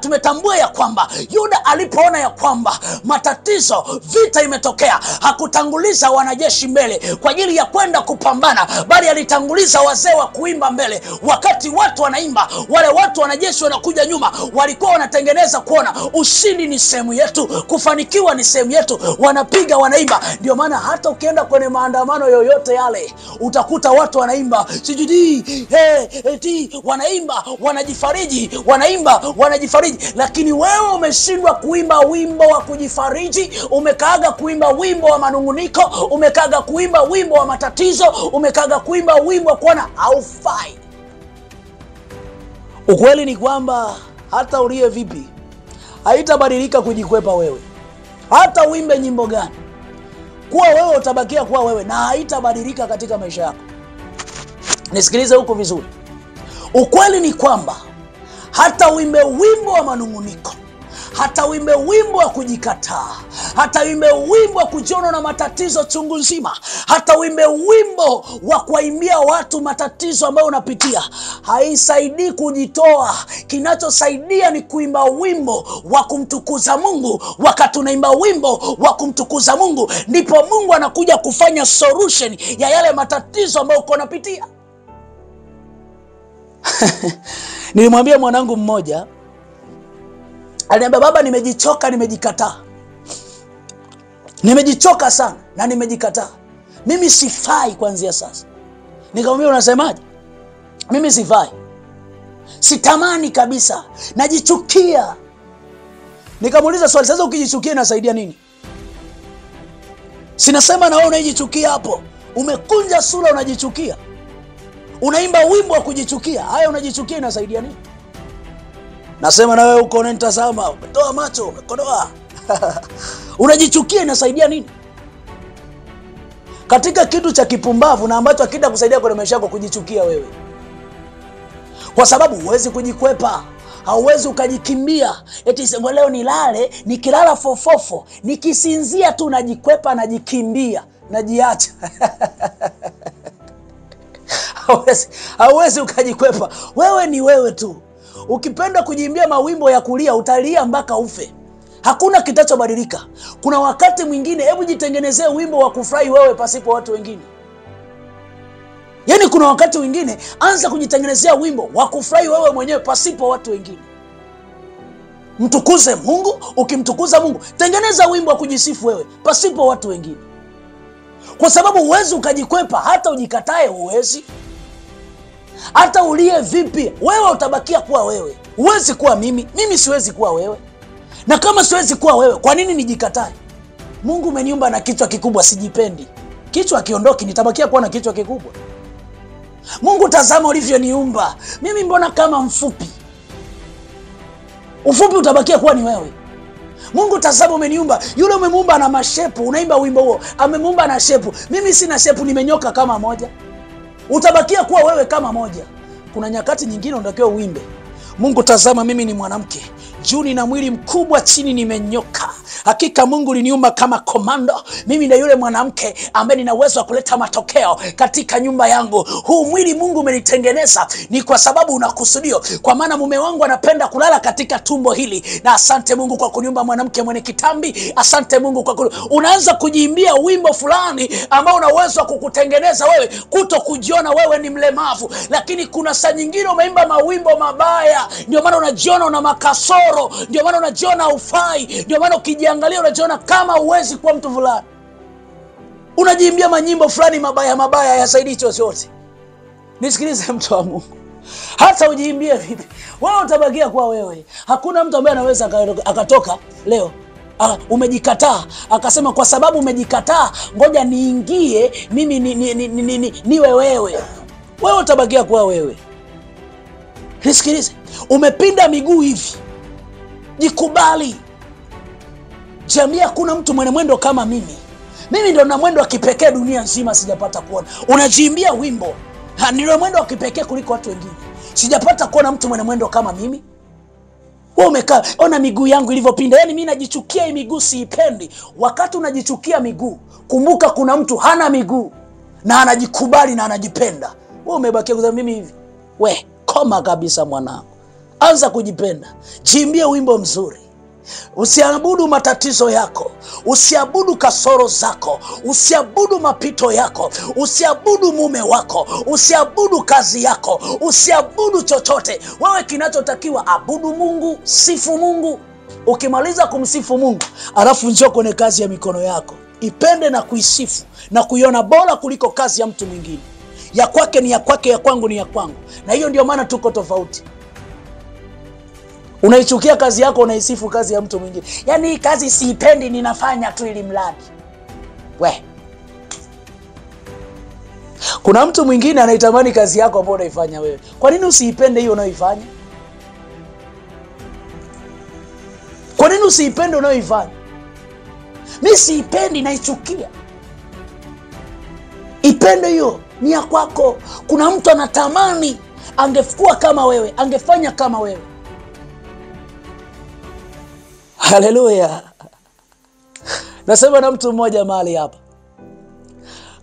tumetambua ya kwamba Yuda alipoona ya kwamba matatizo, vita imetokea, hakutanguliza wanajeshi mbele kwa ajili ya kwenda kupambana, bali alitanguliza wazee wa kuimba mbele. Wakati watu wanaimba, wale watu wanajeshi wanakuja nyuma. Walikuwa wanatengeneza kuona ushindi ni sehemu yetu, kufanikiwa ni sehemu yetu. Wanapiga, wanaimba. Ndio maana hata ukienda kwenye maandamano yoyote yale, utakuta watu wanaimba sijudi, wanaimba, wanajifariji, wanaimba, wanajifariji. Lakini wewe umeshindwa kuimba wimbo wa kujifariji, umekaaga kuimba wimbo wa manunguniko, umekaaga kuimba wimbo wa matatizo, umekaaga kuimba wimbo kuona haufai. Ukweli ni kwamba hata ulie vipi, haitabadilika kujikwepa wewe. Hata uimbe nyimbo gani, kuwa wewe utabakia kuwa wewe, na haitabadilika katika maisha yako. Nisikilize huko vizuri. Ukweli ni kwamba hata uimbe wimbo wa manunguniko, hata uimbe wimbo wa kujikataa, hata uimbe wimbo wa kujiona na matatizo chungu nzima, hata uimbe wimbo wa kuwaimbia watu matatizo ambayo unapitia, haisaidii kujitoa. Kinachosaidia ni kuimba wimbo wa kumtukuza Mungu. Wakati unaimba wimbo wa kumtukuza Mungu, ndipo Mungu anakuja kufanya solution ya yale matatizo ambayo uko unapitia. Nilimwambia mwanangu mmoja, aliniambia, baba, nimejichoka, nimejikataa. Nimejichoka sana na nimejikataa. Mimi sifai kuanzia sasa. Nikamwambia, unasemaje? Mimi sifai. Sitamani kabisa. Najichukia. Nikamuuliza swali, sasa ukijichukia inasaidia nini? Sinasema na wewe unajichukia hapo. Umekunja sura unajichukia. Unaimba wimbo wa kujichukia. Haya, unajichukia inasaidia nini? Nasema na wewe uko unanitazama, umetoa macho, umekodoa. Unajichukia inasaidia nini? Katika kitu cha kipumbavu na ambacho hakita kusaidia kwenye maisha yako, kujichukia wewe. Kwa sababu huwezi kujikwepa, hauwezi ukajikimbia. Eti leo nilale, nikilala fofofo, nikisinzia tu najikwepa, najikimbia. najiacha. Hauwezi ukajikwepa. Wewe ni wewe tu. Ukipenda kujiimbia mawimbo ya kulia, utalia mpaka ufe. Hakuna kitachobadilika. Kuna wakati mwingine, hebu jitengenezee wimbo wa kufurahi wewe pasipo watu wengine. Yaani kuna wakati mwingine, anza kujitengenezea wimbo wa kufurahi wewe mwenyewe pasipo watu wengine. Mtukuze Mungu. Ukimtukuza Mungu, tengeneza wimbo wa kujisifu wewe pasipo watu wengine. Kwa sababu huwezi ukajikwepa. Hata ujikatae huwezi. Hata ulie vipi, wewe utabakia kuwa wewe. Huwezi kuwa mimi. Mimi siwezi kuwa wewe. Na kama siwezi kuwa wewe, kwa nini nijikatae? Mungu umeniumba na kichwa kikubwa, sijipendi. Kichwa kiondoki, nitabakia kuwa na kichwa kikubwa. Mungu tazama ulivyoniumba. Mimi mbona kama mfupi? Ufupi utabakia kuwa ni wewe. Mungu tazama umeniumba. Yule umemuumba na mashepu, unaimba wimbo huo. Amemuumba na shepu. Mimi sina shepu, nimenyoka kama moja. Utabakia kuwa wewe kama moja. Kuna nyakati nyingine unatakiwa uimbe. Mungu tazama mimi ni mwanamke. Juu nina mwili mkubwa, chini nimenyoka. Hakika Mungu liniumba kama komando. Mimi na yule mwanamke ambaye nina uwezo wa kuleta matokeo katika nyumba yangu. Huu mwili Mungu umenitengeneza ni kwa sababu una kusudio. Kwa maana mume wangu anapenda kulala katika tumbo hili. Na asante Mungu kwa kuniumba mwanamke mwenye kitambi. Asante Mungu kwa unaanza kujiimbia wimbo fulani ambao una uwezo wa kukutengeneza wewe kuto kujiona wewe ni mlemavu. Lakini kuna saa nyingine umeimba mawimbo mabaya. Ndio maana unajiona una makasoro. Ndio maana unajiona ufai. Ndio maana ukijiangalia unajiona kama huwezi kuwa mtu fulani. Unajiimbia manyimbo fulani mabaya mabaya, hayasaidii chochote. Nisikilize mtu wa Mungu. Hata ujiimbie vipi, wewe utabakia kuwa wewe. Hakuna mtu ambaye anaweza akatoka leo umejikataa akasema kwa sababu umejikataa ngoja niingie mimi niwe wewe. Wewe utabakia kuwa wewe. Nisikilize, umepinda miguu hivi, jikubali. Jamii hakuna mtu mwenye mwendo kama mimi. Mimi ndo na mwendo wa kipekee dunia nzima sijapata kuona. Unajiimbia wimbo, ndio mwendo wa kipekee kuliko watu wengine. Sijapata kuona mtu mwenye mwendo kama mimi. Wewe umekaa, ona miguu yangu ilivyopinda. Yaani mimi najichukia hii miguu, siipendi. Wakati unajichukia miguu, kumbuka kuna mtu hana miguu na anajikubali na anajipenda. Wewe umebakia kusema mimi hivi. We, koma kabisa mwanangu. Anza kujipenda. Jiimbie wimbo mzuri. Usiabudu matatizo yako, usiabudu kasoro zako, usiabudu mapito yako, usiabudu mume wako, usiabudu kazi yako, usiabudu chochote. Wewe kinachotakiwa abudu Mungu, sifu Mungu. Ukimaliza kumsifu Mungu, alafu njoo kwenye kazi ya mikono yako. Ipende na kuisifu na kuiona bora kuliko kazi ya mtu mwingine. Ya kwake ni ya kwake, ya kwangu ni ya kwangu. Na hiyo ndio maana tuko tofauti. Unaichukia kazi yako, unaisifu kazi ya mtu mwingine. Yaani hii kazi siipendi, ninafanya tu ili mradi. We. Kuna mtu mwingine anaitamani kazi yako ambayo unaifanya wewe. Kwa nini usiipende hiyo unayoifanya? Kwa nini usiipende unayoifanya? Mimi siipendi, naichukia. Ipende hiyo, ni ya kwako. Kuna mtu anatamani angekuwa kama wewe, angefanya kama wewe. Haleluya. Nasema na mtu mmoja mahali hapa.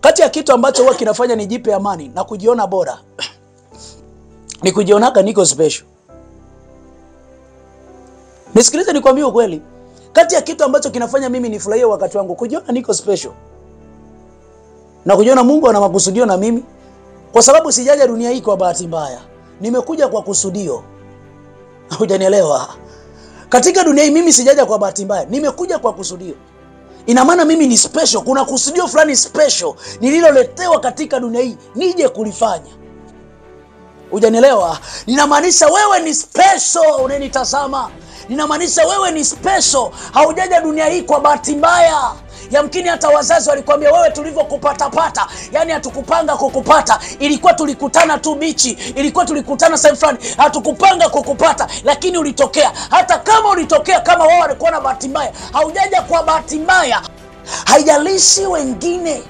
Kati ya kitu ambacho huwa kinafanya nijipe amani na kujiona bora ni kujionaka niko special. Nisikilize nikwambie ukweli. Kati ya kitu ambacho kinafanya mimi nifurahie wakati wangu, kujiona niko special. Na kujiona Mungu ana makusudio na mimi. Kwa sababu sijaja dunia hii kwa bahati mbaya. Nimekuja kwa kusudio. Hujanielewa? Katika dunia hii mimi sijaja kwa bahati mbaya. Nimekuja kwa kusudio. Ina maana mimi ni special. Kuna kusudio fulani special nililoletewa katika dunia hii nije kulifanya. Hujanielewa? Ninamaanisha wewe ni special unanitazama. Ninamaanisha wewe ni special. Haujaja dunia hii kwa bahati mbaya. Yamkini hata wazazi walikwambia wewe tulivyokupata. Yaani hatukupanga kukupata. Ilikuwa tulikutana tu bichi. Ilikuwa tulikutana sehemu fulani. Hatukupanga kukupata, lakini ulitokea. Hata kama ulitokea kama wao walikuwa na bahati mbaya, haujaja kwa bahati mbaya. Haijalishi wengine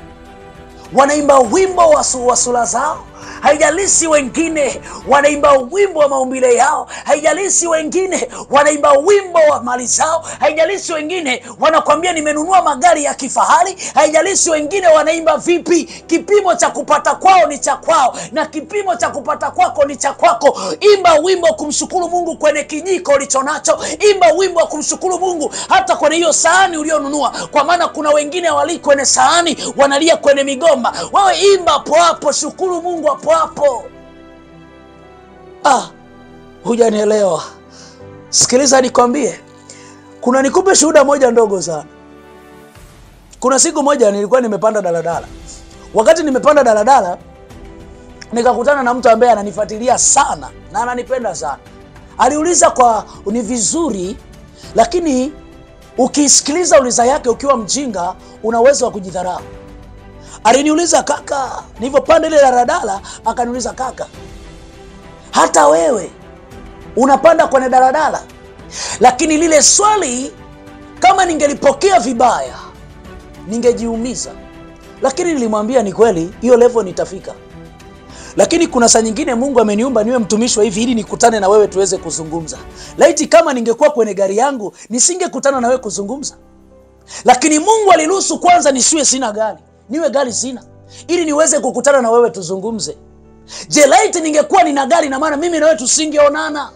wanaimba wimbo wa sura zao, haijalishi wengine wanaimba wimbo wa maumbile yao, haijalishi wengine wanaimba wimbo wa mali zao, haijalishi wengine wanakwambia nimenunua magari ya kifahari, haijalishi wengine wanaimba vipi, kipimo cha kupata kwao ni cha kwao na kipimo cha kupata kwako ni cha kwako. Imba wimbo kumshukuru Mungu kwenye kijiko ulichonacho, imba wimbo kumshukuru Mungu hata kwenye hiyo sahani ulionunua, kwa maana kuna wengine wali kwenye sahani wanalia kwenye migomba. Wewe imba hapo hapo, shukuru Mungu hapo hapo. Hujanielewa? Sikiliza nikwambie. Nikupe shuhuda moja ndogo sana. Kuna siku moja nilikuwa nimepanda daladala. Wakati nimepanda daladala nikakutana na mtu ambaye ananifuatilia sana na ananipenda sana. Aliuliza kwa ni vizuri, lakini ukisikiliza uliza yake ukiwa mjinga una uwezo wa kujidharau. Aliniuliza, kaka, nilipopanda ile daladala akaniuliza, kaka, hata wewe unapanda kwenye daladala? Lakini lile swali kama ningelipokea vibaya ningejiumiza. Lakini nilimwambia ni kweli, hiyo level nitafika. Lakini kuna saa nyingine Mungu ameniumba niwe mtumishi wa hivi ili nikutane na wewe tuweze kuzungumza. Laiti kama ningekuwa kwenye gari yangu nisingekutana na wewe kuzungumza. Lakini Mungu aliruhusu kwanza nisiwe sina gari, niwe gari sina, ili niweze kukutana na wewe tuzungumze. Je, laiti ningekuwa nina gari na maana mimi na wewe tusingeonana.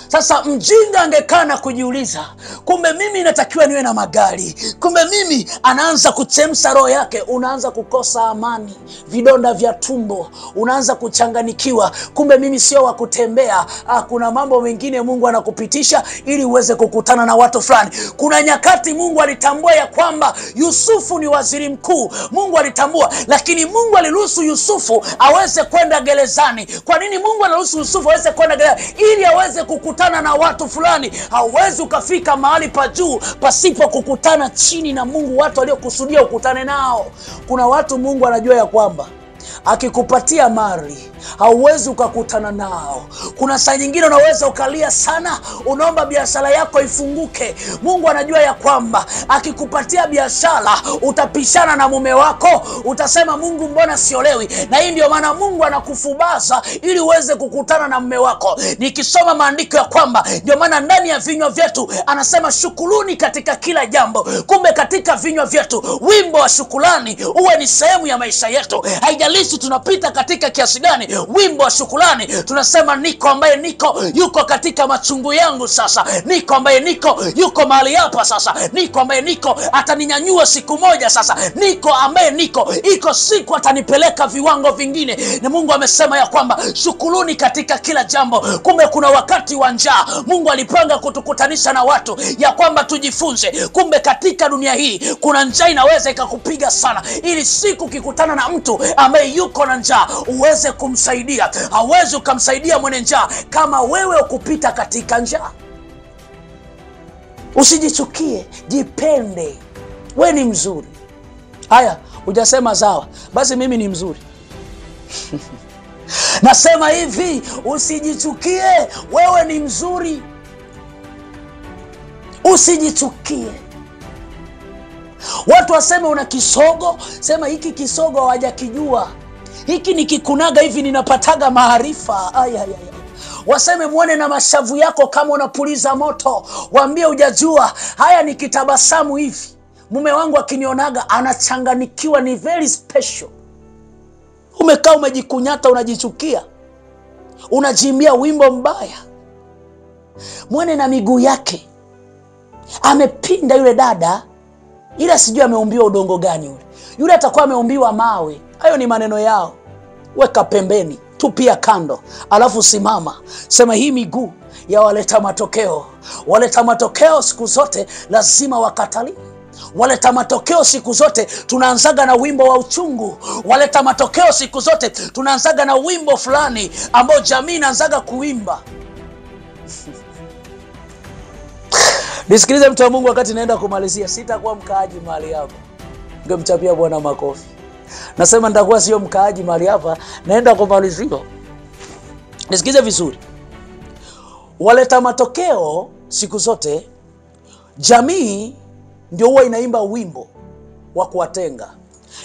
Sasa mjinga angekaa na kujiuliza, kumbe mimi natakiwa niwe na magari, kumbe mimi, anaanza kuchemsha roho yake, unaanza kukosa amani, vidonda vya tumbo, unaanza kuchanganikiwa, kumbe mimi sio wa kutembea. Kuna mambo mengine Mungu anakupitisha ili uweze kukutana na watu fulani. Kuna nyakati Mungu alitambua ya kwamba Yusufu ni waziri mkuu, Mungu alitambua, lakini Mungu aliruhusu Yusufu aweze kwenda gerezani. Kwa nini Mungu aliruhusu Yusufu aweze kwenda gerezani? Ili aweze kukutana na watu fulani. Hauwezi ukafika mahali pa juu pasipo kukutana chini na Mungu, watu waliokusudia ukutane nao. Kuna watu Mungu anajua ya kwamba akikupatia mali hauwezi ukakutana nao. Kuna saa nyingine unaweza ukalia sana, unaomba biashara yako ifunguke. Mungu anajua ya kwamba akikupatia biashara utapishana na mume wako, utasema Mungu mbona siolewi? Na hii ndio maana Mungu anakufubaza ili uweze kukutana na mume wako. Nikisoma maandiko ya kwamba ndio maana ndani ya vinywa vyetu anasema shukuruni katika kila jambo. Kumbe katika vinywa vyetu wimbo wa shukrani uwe ni sehemu ya maisha yetu. Haijalishi tunapita katika kiasi gani, wimbo wa shukrani tunasema niko ambaye niko yuko katika machungu yangu sasa, niko ambaye niko yuko mahali hapa sasa, niko ambaye niko ataninyanyua siku moja sasa, niko ambaye niko iko siku atanipeleka viwango vingine. Na Mungu amesema ya kwamba shukuruni katika kila jambo. Kumbe kuna wakati wa njaa Mungu alipanga kutukutanisha na watu ya kwamba tujifunze. Kumbe katika dunia hii kuna njaa inaweza ikakupiga sana, ili siku kikutana na mtu ambaye yuko na njaa uweze kumsaidia. Hauwezi ukamsaidia mwenye njaa kama wewe ukupita katika njaa. Usijichukie, jipende. We ni mzuri. Haya, hujasema sawa, basi mimi ni mzuri. Nasema hivi, usijichukie, wewe ni mzuri. Usijichukie. Watu waseme una kisogo, sema hiki kisogo hawajakijua. Hiki nikikunaga hivi ninapataga maarifa. Waseme muone na mashavu yako kama unapuliza moto, waambie hujajua. Haya nikitabasamu hivi, mume wangu akinionaga anachanganikiwa, ni very special. Umekaa umejikunyata, unajichukia, unajiimbia wimbo mbaya. Muone na miguu yake, amepinda yule dada, ila sijui ameumbiwa udongo gani yule. Yule atakuwa ameumbiwa mawe. Hayo ni maneno yao. Weka pembeni, tupia kando, alafu simama. Sema hii miguu ya waleta matokeo. Waleta matokeo siku zote lazima wakataliwe. Waleta matokeo siku zote tunaanzaga na wimbo wa uchungu. Waleta matokeo siku zote tunaanzaga na wimbo fulani ambao jamii inaanzaga kuimba. Nisikilize mtu wa Mungu, wakati naenda kumalizia, sitakuwa mkaaji mahali hapa. Ngemchapia Bwana makofi. Nasema nitakuwa sio mkaaji mahali hapa, naenda kumalizia. Nisikilize vizuri. Waleta matokeo siku zote jamii ndio huwa inaimba wimbo wa kuwatenga.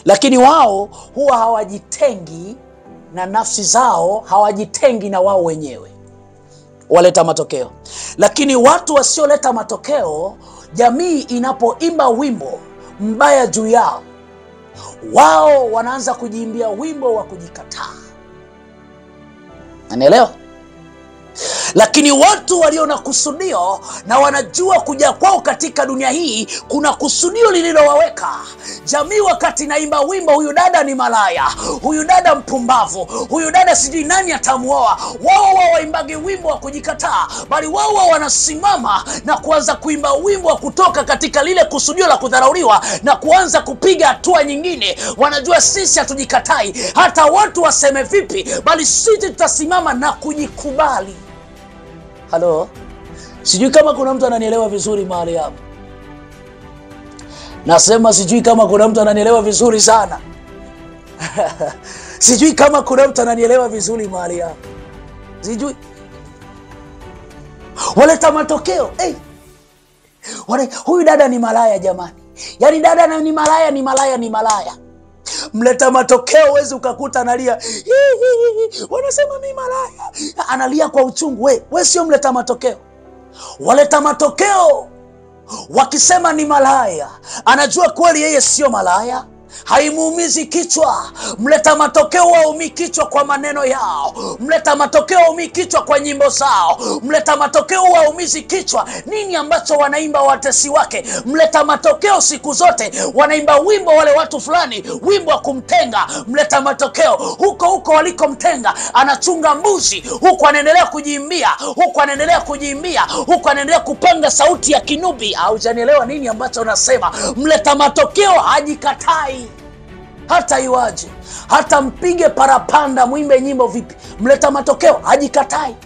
Lakini wao huwa hawajitengi na nafsi zao hawajitengi na wao wenyewe, waleta matokeo. Lakini watu wasioleta matokeo, jamii inapoimba wimbo mbaya juu yao, wao wanaanza kujiimbia wimbo wa kujikataa. Unaelewa? Lakini watu walio na kusudio na wanajua kuja kwao katika dunia hii kuna kusudio lililowaweka. Jamii wakati naimba wimbo, huyu dada ni malaya, huyu dada mpumbavu, huyu dada sijui nani atamuoa, wao waimbagi wimbo wa kujikataa, bali wao wanasimama na kuanza kuimba wimbo wa kutoka katika lile kusudio la kudharauliwa na kuanza kupiga hatua nyingine. Wanajua sisi hatujikatai, hata watu waseme vipi, bali sisi tutasimama na kujikubali. Halo, sijui kama kuna mtu ananielewa vizuri mahali hapa. Nasema sijui kama kuna mtu ananielewa vizuri sana. Sijui kama kuna mtu ananielewa vizuri mahali hapa. Sijui. Waleta matokeo. Huyu dada ni malaya jamani. Yaani dada ni malaya. Mleta matokeo wezi ukakuta analia. Wanasema mimi malaya. Analia kwa uchungu. We sio mleta matokeo. Waleta matokeo wakisema ni malaya, anajua kweli yeye sio malaya, haimuumizi kichwa. Mleta matokeo waumi kichwa kwa maneno yao. Mleta matokeo waumi kichwa kwa nyimbo zao. Mleta matokeo waumizi kichwa nini ambacho wanaimba watesi wake. Mleta matokeo siku zote wanaimba wimbo wale watu fulani, wimbo wa kumtenga. Mleta matokeo huko walikomtenga anachunga mbuzi, huko anaendelea kujiimbia, huko anaendelea kupanga sauti ya kinubi. Haujanielewa nini ambacho unasema. Mleta matokeo hajikatai. Hata iwaje, hata mpige parapanda, muimbe nyimbo vipi, mleta matokeo hajikatai.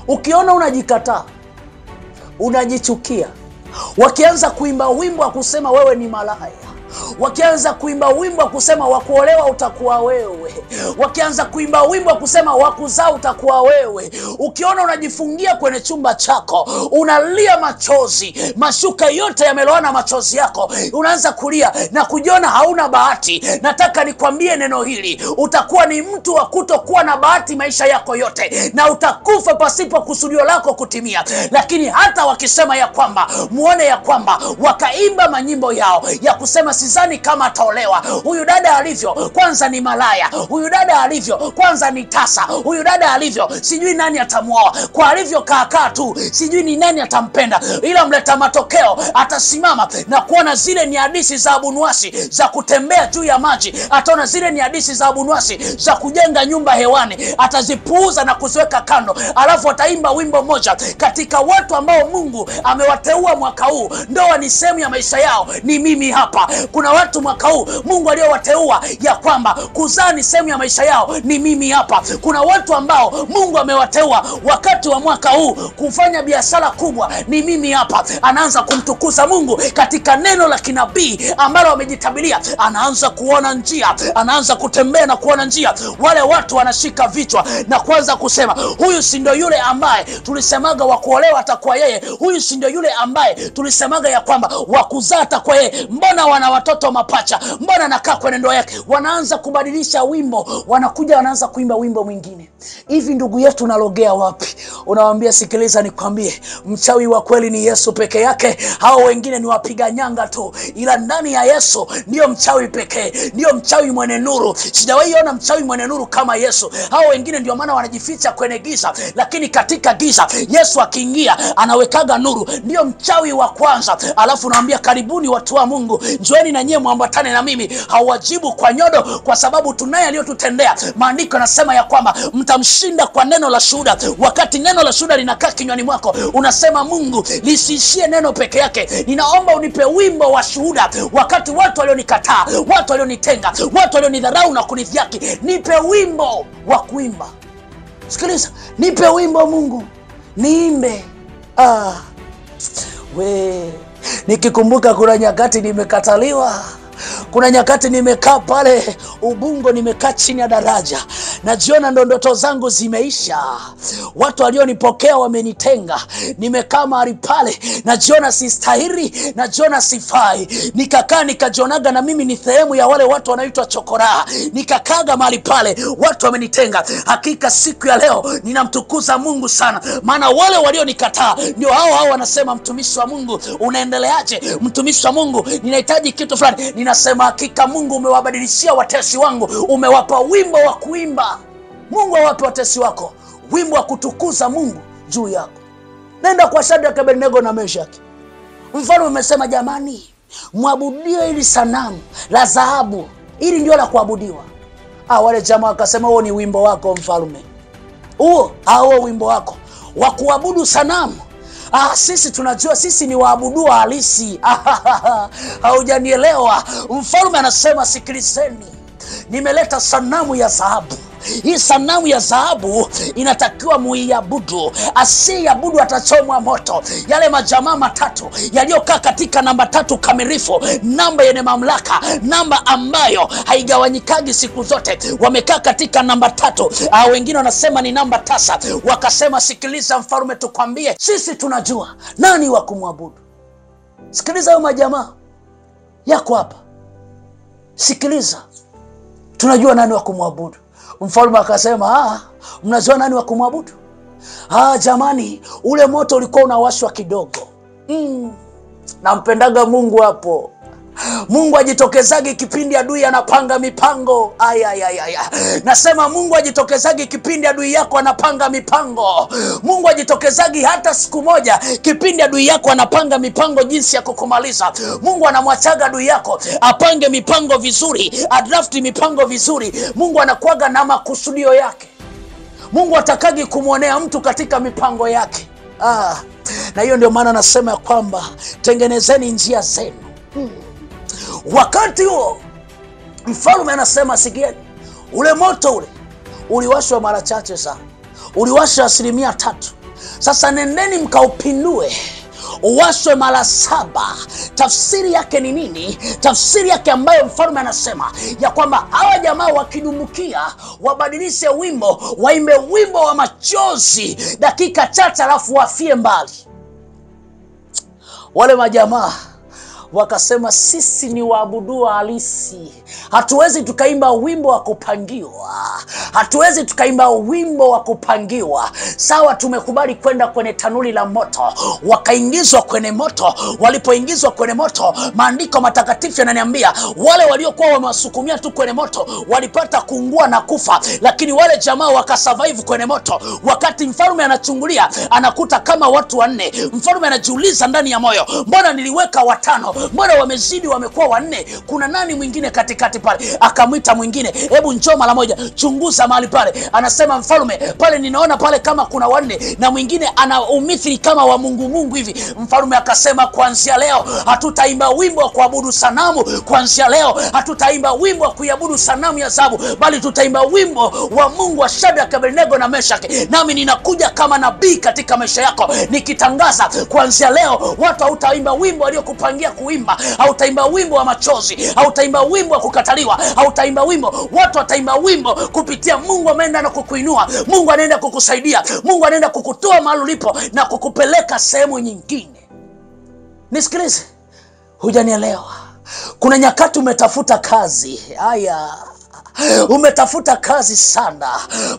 Ukiona unajikataa, unajichukia, wakianza kuimba wimbo wa kusema wewe ni malaya, wakianza kuimba wimbo wa kusema wakuolewa utakuwa wewe, wakianza kuimba wimbo wa kusema wakuzaa utakuwa wewe, ukiona unajifungia kwenye chumba chako, unalia machozi, mashuka yote yameloana machozi yako, unaanza kulia na kujiona hauna bahati, nataka nikwambie neno hili, utakuwa ni mtu wa kutokuwa na bahati maisha yako yote, na utakufa pasipo kusudio lako kutimia. Lakini hata wakisema ya kwamba, muone ya kwamba wakaimba manyimbo yao ya kusema sidhani kama ataolewa, huyu dada alivyo kwanza ni malaya, huyu dada alivyo kwanza ni tasa, huyu dada alivyo sijui nani atamuoa, kwa alivyo kaakaa tu sijui ni nani atampenda. Ila mleta matokeo atasimama na kuona zile ni hadithi za abunuasi za kutembea juu ya maji, ataona zile ni hadithi za abunuasi za kujenga nyumba hewani, atazipuuza na kuziweka kando. Alafu ataimba wimbo moja katika watu ambao Mungu amewateua mwaka huu, ndoa ni sehemu ya maisha yao, ni mimi hapa. Kuna watu mwaka huu Mungu aliyowateua ya kwamba kuzaa ni sehemu ya maisha yao, ni mimi hapa. Kuna watu ambao Mungu amewateua wakati wa mwaka huu kufanya biashara kubwa, ni mimi hapa. Anaanza kumtukuza Mungu katika neno la kinabii ambalo wamejitabilia, anaanza kuona njia, anaanza kutembea na kuona njia. Wale watu wanashika vichwa na kuanza kusema, huyu si ndio yule ambaye tulisemaga wakuolewa atakuwa yeye, huyu si ndio yule ambaye tulisemaga ya kwamba wakuzaa atakuwa yeye, mbona wana watoto mapacha, mbona anakaa kwenye ndoa yake. Wanaanza kubadilisha wimbo, wanakuja wanaanza kuimba wimbo mwingine. Hivi ndugu yetu unalogea wapi? Unawaambia sikiliza nikwambie, mchawi wa kweli ni Yesu peke yake, hao wengine ni wapiga nyanga tu, ila ndani ya Yesu ndio mchawi pekee, ndio mchawi mwenye nuru. Sijawahi ona mchawi mwenye nuru kama Yesu. Hao wengine ndio maana wanajificha kwenye giza, lakini katika giza Yesu akiingia anawekaga nuru, ndio mchawi wa kwanza. Alafu naambia karibuni watu wa Mungu, njoeni na nyie muambatane na mimi. Hawajibu kwa nyodo kwa sababu tunaye aliyotutendea. Maandiko yanasema ya kwamba mtamshinda kwa neno la shuhuda. Wakati neno la shuhuda linakaa kinywani mwako, unasema Mungu lisiishie neno peke yake, ninaomba unipe wimbo wa shuhuda. Wakati watu walionikataa, watu walionitenga, watu walionidharau na kunidhihaki, nipe wimbo wa kuimba. Sikiliza, nipe wimbo Mungu, niimbe. Nikikumbuka kuna nyakati nimekataliwa, kuna nyakati nimekaa pale Ubungo, nimekaa chini ya daraja, najiona ndoto zangu zimeisha, watu walionipokea wamenitenga, nimekaa mahali pale, najiona sistahili, najiona sifai. Nikakaa nikajionaga na mimi ni sehemu ya wale watu wanaitwa chokora, nikakaga mahali pale, watu wamenitenga. Hakika siku ya leo ninamtukuza Mungu sana, maana wale walionikataa ndio hao wanasema, mtumishi wa Mungu unaendeleaje? Mtumishi wa Mungu ninahitaji kitu fulani. Ninasema hakika Mungu umewabadilishia watesi wangu, umewapa wimbo wa kuimba. Mungu awape watesi wako wimbo wa kutukuza Mungu juu yako. Nenda kwa Shadraka, Abednego na Meshaki. Mfalme umesema jamani, muabudie ili sanamu la dhahabu, ili ndio la kuabudiwa. Wale jamaa wakasema huo ni wimbo wako mfalme, huo wimbo wako wa kuabudu sanamu. Sisi tunajua sisi ni waabudu halisi. Haujanielewa. Mfalme anasema sikilizeni, nimeleta sanamu ya dhahabu. Hii sanamu ya dhahabu inatakiwa muiabudu. Asiyeabudu atachomwa moto. Yale majamaa matatu yaliyokaa katika namba 3 kamilifu, namba yenye mamlaka, namba ambayo haigawanyikagi siku zote, wamekaa katika namba 3. Wengine wanasema ni namba 9. Wakasema sikiliza mfalme, tukwambie sisi tunajua nani wa kumwabudu. Sikiliza hayo majamaa yako hapa, sikiliza, tunajua nani wa kumwabudu. Mfalme akasema mnajua nani wa kumwabudu? Jamani, ule moto ulikuwa unawashwa kidogo. Nampendaga Mungu hapo. Mungu ajitokezagi kipindi adui anapanga mipango. Nasema Mungu ajitokezagi kipindi adui yako anapanga mipango. Mungu ajitokezagi hata siku moja kipindi adui yako anapanga mipango jinsi ya kukumaliza. Mungu anamwachaga adui yako apange mipango vizuri, adrafti mipango vizuri. Mungu anakuaga na makusudio yake. Mungu atakagi kumwonea mtu katika mipango yake. Na hiyo ndio maana nasema ya kwamba tengenezeni njia zenu. Wakati huo mfalme anasema sikieni, ule moto ule uliwashwa mara chache sana, uliwashwa 3%. Sasa nendeni mkaupindue uwashwe mara 7. Tafsiri yake ni nini? Tafsiri yake ambayo mfalme anasema ya kwamba hawa jamaa wakidumukia wabadilishe wimbo, waimbe wimbo wa machozi dakika chache alafu wafie mbali. Wale majamaa wakasema sisi ni waabudu halisi. Hatuwezi tukaimba wimbo wa kupangiwa. Hatuwezi tukaimba wimbo wa kupangiwa. Sawa, tumekubali kwenda kwenye tanuri la moto. Wakaingizwa kwenye moto. Walipoingizwa kwenye moto, maandiko matakatifu yananiambia wale waliokuwa wamewasukumia tu kwenye moto walipata kuungua na kufa, lakini wale jamaa wakasurvive kwenye moto. Wakati mfalme anachungulia anakuta kama watu 4. Mfalme anajiuliza ndani ya moyo, mbona niliweka 5? Mbona wamezidi wamekuwa 4? Kuna nani mwingine katikati pale? Akamwita mwingine, hebu njoo mara moja, chunguza mahali pale. Anasema mfalme, pale ninaona pale kama kuna 4 na mwingine ana umithili kama wa Mungu hivi. Mfalme akasema kuanzia leo hatutaimba wimbo wa kuabudu sanamu. Kuanzia leo hatutaimba wimbo wa kuabudu sanamu ya dhahabu, bali tutaimba wimbo wa Mungu wa Shadraka, Abednego na Meshaki. Nami ninakuja kama nabii katika maisha yako nikitangaza kuanzia leo watu hautaimba wimbo waliokupangia kuimba. Hautaimba wimbo wa machozi, hautaimba wimbo wa kukataliwa, hautaimba wimbo. Watu wataimba wimbo kupitia Mungu ameenda na kukuinua, Mungu anaenda kukusaidia, Mungu anaenda kukutoa mahali ulipo na kukupeleka sehemu nyingine. Nisikilize, hujanielewa. Kuna nyakati umetafuta kazi. Umetafuta kazi sana.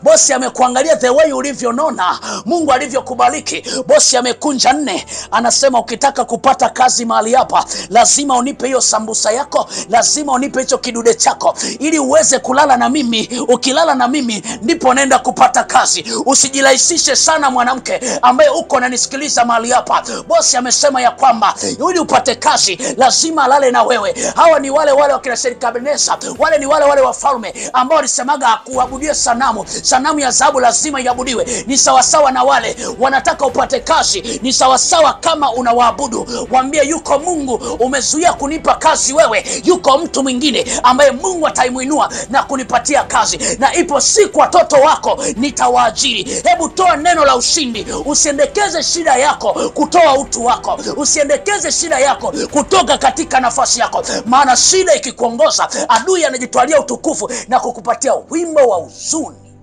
Bosi amekuangalia the way ulivyonona, Mungu alivyokubariki. Bosi amekunja 4. Anasema ukitaka kupata kazi mahali hapa lazima unipe hiyo sambusa yako, lazima unipe hicho kidude chako ili uweze kulala na mimi. Ukilala na mimi ndipo nenda kupata kazi. Usijirahisishe sana mwanamke ambaye uko unanisikiliza mahali hapa. Bosi amesema ya kwamba ili upate kazi lazima alale na wewe. Hawa ni wale wa kina Nebukadneza, wale ni wale wafalme ambao walisemaga kuabudia sanamu. Sanamu ya dhahabu lazima iabudiwe. Ni sawasawa na wale wanataka upate kazi, ni sawasawa kama unawaabudu. Waambie yuko Mungu umezuia kunipa kazi wewe, yuko mtu mwingine ambaye Mungu ataimuinua na kunipatia kazi, na ipo siku watoto wako nitawaajiri. Hebu toa neno la ushindi. Usiendekeze shida yako kutoa utu wako, usiendekeze shida yako kutoka katika nafasi yako, maana shida ikikuongoza adui anajitwalia utukufu na kukupatia wimbo wa huzuni.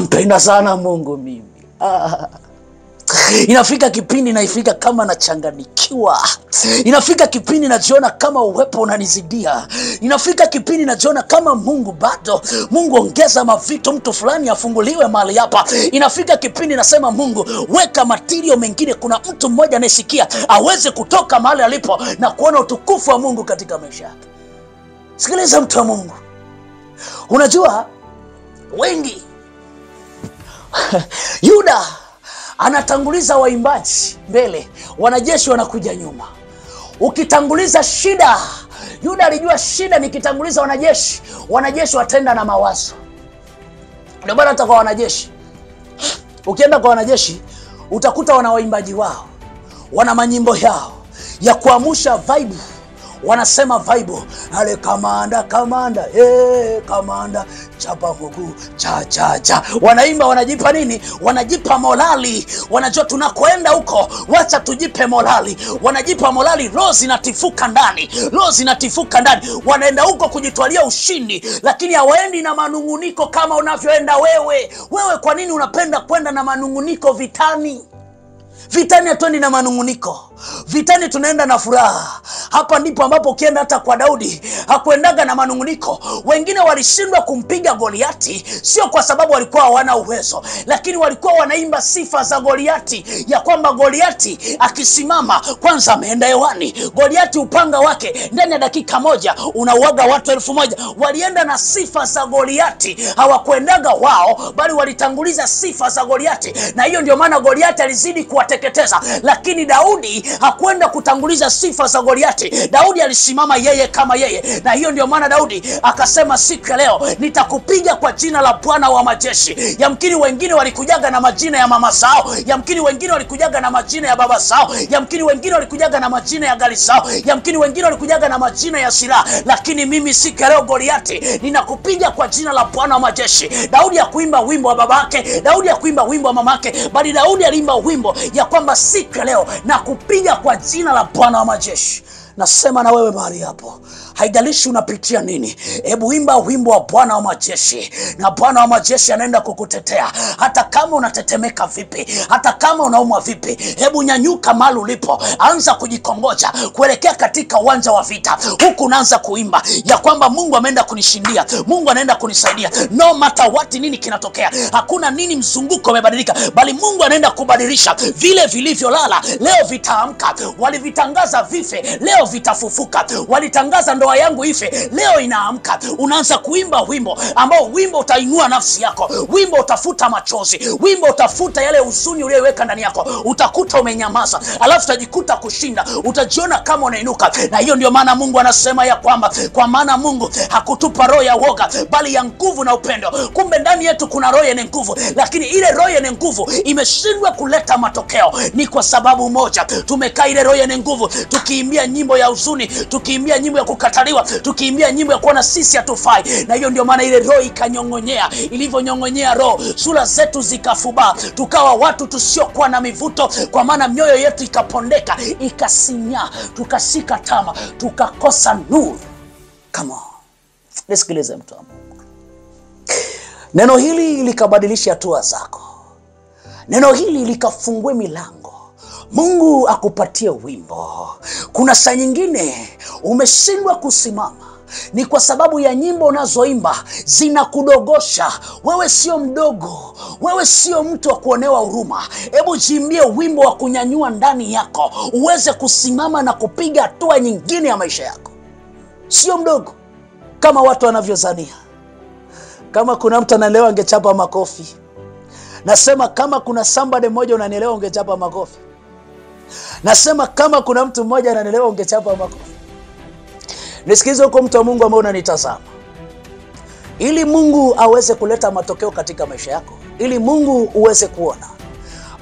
nampenda sana Mungu mimi. Inafika kipindi naifika kama nachanganikiwa. Inafika kipindi najiona kama uwepo unanizidia. Inafika kipindi najiona kama Mungu bado. Mungu ongeza mavitu, mtu fulani afunguliwe mahali hapa. Inafika kipindi nasema Mungu weka material mengine, kuna mtu mmoja anayesikia aweze kutoka mahali alipo na kuona utukufu wa Mungu katika maisha yake. Sikiliza mtu wa Mungu. Unajua wengi Yuda anatanguliza waimbaji mbele, wanajeshi wanakuja nyuma. Ukitanguliza shida, Yuda alijua shida nikitanguliza wanajeshi, wanajeshi watenda na mawazo. Ndio maana hata kwa wanajeshi, ukienda kwa wanajeshi utakuta wana waimbaji wao, wana manyimbo yao ya kuamsha vibe. Wanasema vibe, ale kamanda kamanda, kamanda chapa mguu cha cha cha. Wanaimba, wanajipa nini? Wanajipa morali. Wanajua tunakoenda huko, wacha tujipe morali. Wanajipa morali, roho zinatifuka ndani, roho zinatifuka ndani. Wanaenda huko kujitwalia ushindi, lakini hawaendi na manunguniko kama unavyoenda wewe. Wewe kwa nini unapenda kwenda na manunguniko vitani? Vitani hatuendi na manunguniko. Vitani tunaenda na furaha. Hapa ndipo ambapo ukienda hata kwa Daudi hakuendaga na manunguniko. Wengine walishindwa kumpiga Goliati sio kwa sababu walikuwa hawana uwezo, lakini walikuwa wanaimba sifa za Goliati, ya kwamba Goliati akisimama kwanza ameenda hewani. Goliati upanga wake ndani ya dakika moja unauaga watu 1000. Walienda na sifa za Goliati, hawakuendaga wao, bali walitanguliza sifa za Goliati. Na hiyo ndio maana Goliati alizidi kuwateketeza. Lakini Daudi hakwenda kutanguliza sifa za Goliati. Daudi alisimama yeye kama yeye. Na hiyo ndio maana Daudi akasema siku ya leo nitakupiga kwa jina la Bwana wa majeshi. Yamkini wengine walikujaga na majina ya mama zao, yamkini wengine walikujaga na majina ya baba zao, yamkini wengine walikujaga na majina ya gari zao, yamkini wengine walikujaga na majina ya silaha, lakini mimi siku ya leo Goliati ninakupiga kwa jina la Bwana wa majeshi. Daudi hakuimba wimbo wa babake, Daudi hakuimba wimbo wa mamake, bali Daudi aliimba wimbo ya kwamba siku ya leo nakupiga kwa jina la Bwana wa majeshi. Nasema na wewe mahali hapo, haijalishi unapitia nini, hebu imba wimbo wa Bwana wa majeshi, na Bwana wa majeshi anaenda kukutetea. Hata kama unatetemeka vipi, hata kama unaumwa vipi, hebu nyanyuka mahali ulipo, anza kujikongoja kuelekea katika uwanja wa vita. Huku unaanza kuimba ya kwamba Mungu ameenda kunishindia, Mungu anaenda kunisaidia. No matter what, nini kinatokea, hakuna nini mzunguko umebadilika, bali Mungu anaenda kubadilisha. Vile vilivyolala leo vitaamka. Walivitangaza vife, leo vitafufuka. Walitangaza ndoa yangu ife, leo inaamka. Unaanza kuimba wimbo ambao wimbo utainua nafsi yako, wimbo utafuta machozi, wimbo utafuta yale huzuni uliyoweka ndani yako. Utakuta umenyamaza, alafu utajikuta kushinda, utajiona kama unainuka. Na hiyo ndio maana Mungu anasema ya kwamba kwa maana Mungu hakutupa roho ya woga, bali ya nguvu na upendo. Kumbe ndani yetu kuna roho yenye nguvu, lakini ile roho yenye nguvu imeshindwa kuleta matokeo. Ni kwa sababu moja, tumekaa ile roho yenye nguvu tukiimbia nyimbo ya huzuni, tukiimbia nyimbo ya kukataliwa, tukiimbia nyimbo ya kuona sisi hatufai. Na hiyo ndio maana ile roho ikanyongonyea. Ilivyonyongonyea roho, sura zetu zikafuba, tukawa watu tusiokuwa na mivuto, kwa maana mioyo yetu ikapondeka, ikasinya, tukashika tama, tukakosa nuru. Come on, nisikilize mtu wa Mungu. Neno hili likabadilisha hatua zako. Neno hili likafungue milango. Mungu akupatie wimbo. Kuna saa nyingine umeshindwa kusimama, ni kwa sababu ya nyimbo unazoimba zinakudogosha. Wewe sio mdogo, wewe sio mtu wa kuonewa huruma. Hebu jiimbie wimbo wa kunyanyua ndani yako, uweze kusimama na kupiga hatua nyingine ya maisha yako. Sio mdogo kama watu wanavyozania. Kama kuna mtu ananielewa angechapa makofi. Nasema kama kuna somebody mmoja unanielewa ungechapa makofi. Nasema kama kuna mtu mmoja ananielewa ungechapa makofi. Nisikize huko mtu wa Mungu ambao unanitazama. Ili Mungu aweze kuleta matokeo katika maisha yako, ili Mungu uweze kuona,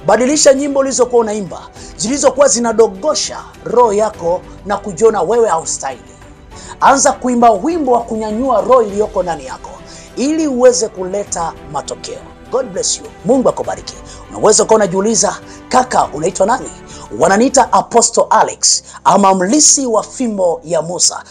badilisha nyimbo ulizokuwa unaimba, zilizokuwa zinadogosha roho yako na kujiona wewe haustahili. Anza kuimba wimbo wa kunyanyua roho iliyoko ndani yako, ili uweze kuleta matokeo. God bless you. Mungu akubariki. Unaweza kuwa unajiuliza, kaka unaitwa nani? Wananiita Apostle Alex, ama mlisi wa fimbo ya Musa.